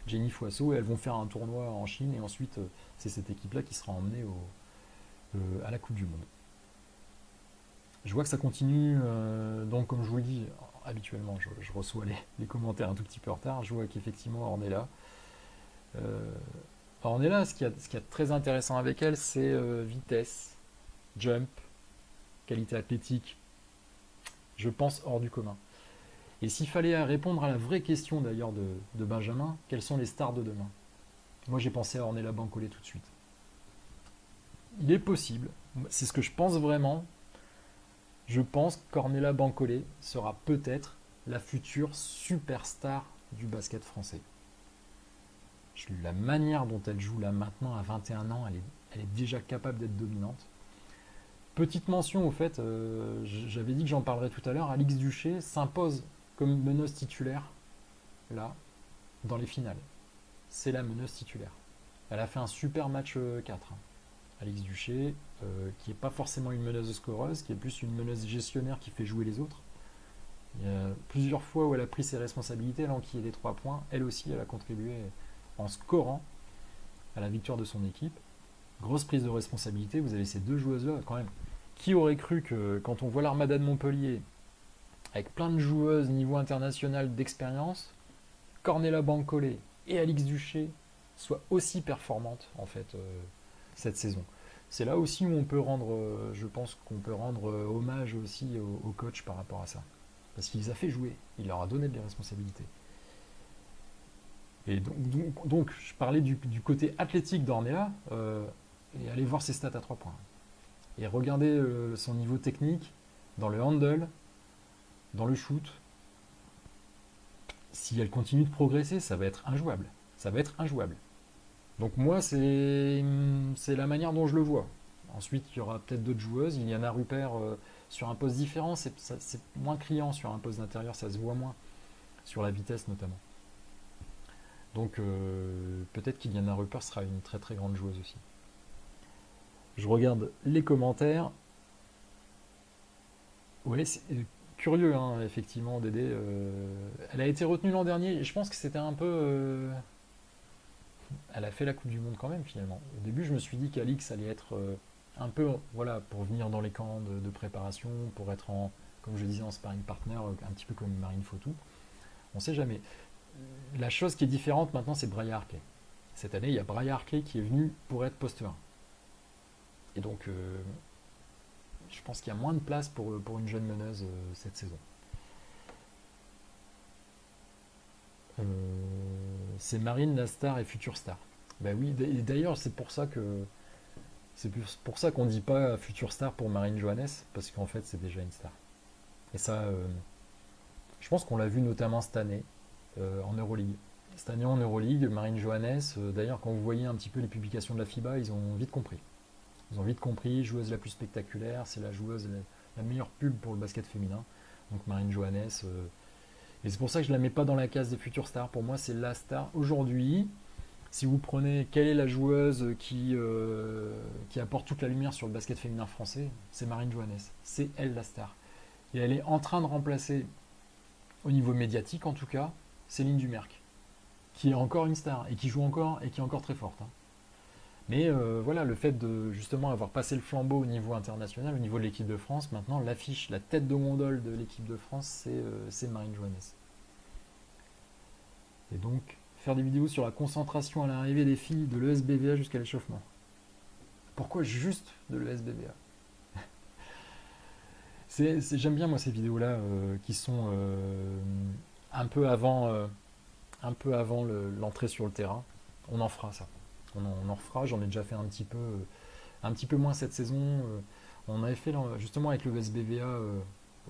Jenny Fouasso, et elles vont faire un tournoi en Chine, et ensuite c'est cette équipe-là qui sera emmenée à la Coupe du Monde. Je vois que ça continue, donc comme je vous le dis, habituellement je reçois les commentaires un tout petit peu en retard, je vois qu'effectivement Ornella. Ornella, ce qu'il y a de très intéressant avec elle, c'est vitesse, jump, qualité athlétique, je pense hors du commun. Et s'il fallait répondre à la vraie question d'ailleurs de Benjamin, quelles sont les stars de demain? Moi j'ai pensé à Ornella Bancolé tout de suite. Il est possible, c'est ce que je pense vraiment, je pense qu'Ornella Bancolé sera peut-être la future superstar du basket français. La manière dont elle joue là maintenant à 21 ans, elle est déjà capable d'être dominante. Petite mention au fait, j'avais dit que j'en parlerai tout à l'heure, Alix Duché s'impose comme meneuse titulaire, là, dans les finales. C'est la meneuse titulaire. Elle a fait un super match 4. Alix Duché, qui n'est pas forcément une meneuse scoreuse, qui est plus une meneuse gestionnaire qui fait jouer les autres. Il y a plusieurs fois où elle a pris ses responsabilités, elle a enquillé les 3 points. Elle aussi, elle a contribué en scorant à la victoire de son équipe. Grosse prise de responsabilité, vous avez ces deux joueuses-là quand même. Qui aurait cru que quand on voit l'Armada de Montpellier, avec plein de joueuses niveau international d'expérience, Ornella Bancolé et Alix Duché soient aussi performantes en fait cette saison. C'est là aussi où on peut rendre, je pense qu'on peut rendre hommage aussi au coach par rapport à ça. Parce qu'il les a fait jouer, il leur a donné des responsabilités. Et donc je parlais du côté athlétique d'Ornella, et allez voir ses stats à 3 points. Et regardez son niveau technique dans le handle, dans le shoot. Si elle continue de progresser, ça va être injouable. Ça va être injouable. Donc moi, c'est la manière dont je le vois. Ensuite, il y aura peut-être d'autres joueuses. Il y en a Rupert sur un poste différent. C'est moins criant sur un poste d'intérieur, ça se voit moins. Sur la vitesse notamment. Donc peut-être qu'Iliana Rupert sera une très très grande joueuse aussi. Je regarde les commentaires. Ouais, c'est curieux, hein, effectivement, Dédé. Elle a été retenue l'an dernier, et je pense que c'était un peu... elle a fait la Coupe du Monde quand même, finalement. Au début, je me suis dit qu'Alix allait être un peu, voilà, pour venir dans les camps de préparation, pour être comme je disais, en sparring partner, un petit peu comme Marine Fautou. On ne sait jamais. La chose qui est différente maintenant, c'est Braya Hartley. Cette année, il y a Braya Hartley qui est venue pour être poste 1. Et donc, je pense qu'il y a moins de place pour une jeune meneuse cette saison. C'est Marine la star et future star. Ben oui, et d'ailleurs c'est pour ça qu'on dit pas future star pour Marine Johannes, parce qu'en fait c'est déjà une star. Et ça, je pense qu'on l'a vu notamment cette année en Euroleague. Cette année en Euroleague, Marine Johannes, d'ailleurs quand vous voyez un petit peu les publications de la FIBA, ils ont vite compris. Ils ont vite compris, joueuse la plus spectaculaire, c'est la joueuse la meilleure pub pour le basket féminin. Donc Marine Johannes. Et c'est pour ça que je ne la mets pas dans la case des futures stars. Pour moi, c'est la star aujourd'hui. Si vous prenez quelle est la joueuse qui apporte toute la lumière sur le basket féminin français, c'est Marine Johannes. C'est elle la star. Et elle est en train de remplacer, au niveau médiatique en tout cas, Céline Dumerc, qui est encore une star et qui joue encore et qui est encore très forte. Hein. Mais voilà, le fait de justement avoir passé le flambeau au niveau international, au niveau de l'équipe de France, maintenant l'affiche, la tête de gondole de l'équipe de France, c'est Marine Johannes. Et donc, faire des vidéos sur la concentration à l'arrivée des filles de l'ESBVA jusqu'à l'échauffement. Pourquoi juste de l'ESBVA? J'aime bien moi ces vidéos-là qui sont un peu avant, l'entrée sur le terrain. On en fera ça. On en refera. J'en ai déjà fait un petit peu moins cette saison. On avait fait justement avec le SBVA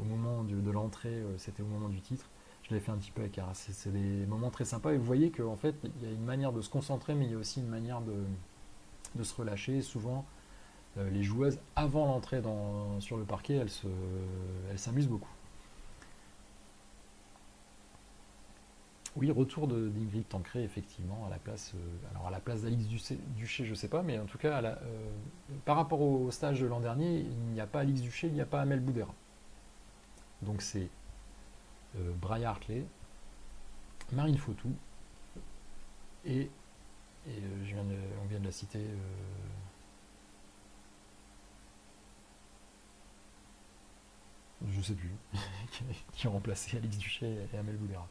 au moment de l'entrée, c'était au moment du titre. Je l'avais fait un petit peu avec Arras. C'est des moments très sympas et vous voyez qu'en fait il y a une manière de se concentrer, mais il y a aussi une manière de se relâcher. Souvent, les joueuses avant l'entrée sur le parquet, elles s'amusent beaucoup. Oui, retour d'Ingrid Tancré, effectivement, à la place, alors à la place d'Alix Duché, je ne sais pas, mais en tout cas, par rapport au stage de l'an dernier, il n'y a pas Alix Duché, il n'y a pas Amel Boudera. Donc c'est Braya Hartley, Marine Fautou, et on vient de la citer, je ne sais plus, qui ont remplacé Alix Duché et Amel Boudera.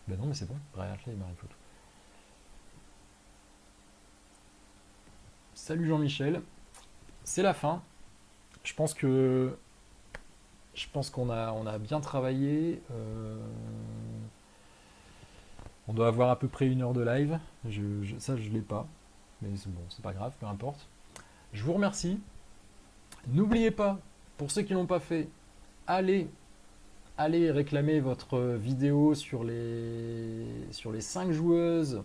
Ben non, mais c'est bon, Braya Hartley et Marine Fautou. Salut Jean-Michel, c'est la fin. Je pense qu'on a bien travaillé. On doit avoir à peu près 1 heure de live. Ça, je ne l'ai pas. Mais c'est bon, c'est pas grave, peu importe. Je vous remercie. N'oubliez pas, pour ceux qui ne l'ont pas fait, allez réclamer votre vidéo sur les 5 joueuses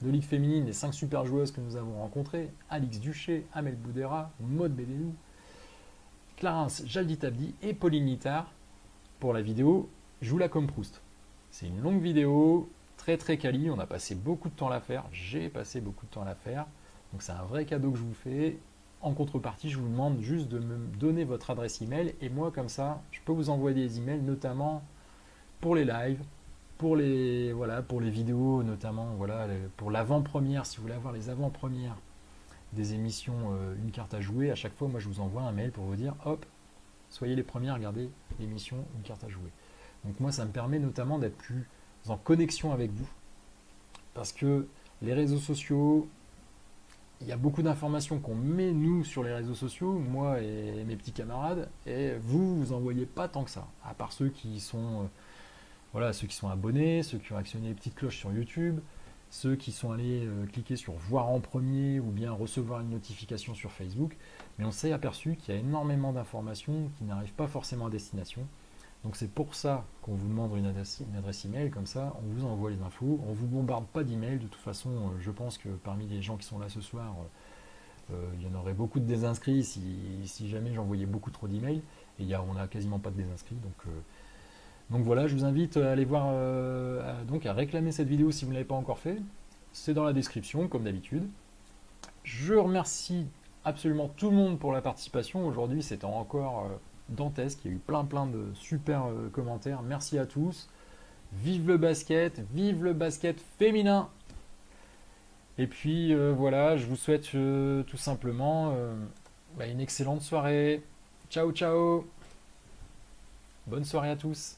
de Ligue féminine, les 5 super joueuses que nous avons rencontrées. Alix Duché, Amel Boudera, Maud Bédénou, Clarence Jaldi-Tabdi et Pauline Littard pour la vidéo Joue la comme Proust. C'est une longue vidéo, très très quali, on a passé beaucoup de temps à la faire, j'ai passé beaucoup de temps à la faire, donc c'est un vrai cadeau que je vous fais. En contrepartie, je vous demande juste de me donner votre adresse email et moi comme ça, je peux vous envoyer des emails, notamment pour les lives, pour les vidéos, notamment pour l'avant-première, si vous voulez avoir les avant-premières des émissions Une carte à jouer, à chaque fois moi je vous envoie un mail pour vous dire hop, soyez les premiers à regarder l'émission Une carte à jouer. Donc moi ça me permet notamment d'être plus en connexion avec vous, parce que les réseaux sociaux, il y a beaucoup d'informations qu'on met nous sur les réseaux sociaux, moi et mes petits camarades, et vous en voyez pas tant que ça, à part ceux qui sont abonnés, ceux qui ont actionné les petites cloches sur YouTube, ceux qui sont allés cliquer sur voir en premier ou bien recevoir une notification sur Facebook, mais on s'est aperçu qu'il y a énormément d'informations qui n'arrivent pas forcément à destination. Donc c'est pour ça qu'on vous demande une adresse email, comme ça on vous envoie les infos, on ne vous bombarde pas d'emails. De toute façon, je pense que parmi les gens qui sont là ce soir, il y en aurait beaucoup de désinscrits si jamais j'envoyais beaucoup trop d'emails, et on n'a quasiment pas de désinscrits. Donc voilà, je vous invite à aller voir, à réclamer cette vidéo si vous ne l'avez pas encore fait. C'est dans la description, comme d'habitude. Je remercie absolument tout le monde pour la participation. Aujourd'hui, c'était encore dantesque. Il y a eu plein de super commentaires. Merci à tous. Vive le basket féminin. Et puis voilà, je vous souhaite tout simplement une excellente soirée. Ciao, ciao. Bonne soirée à tous.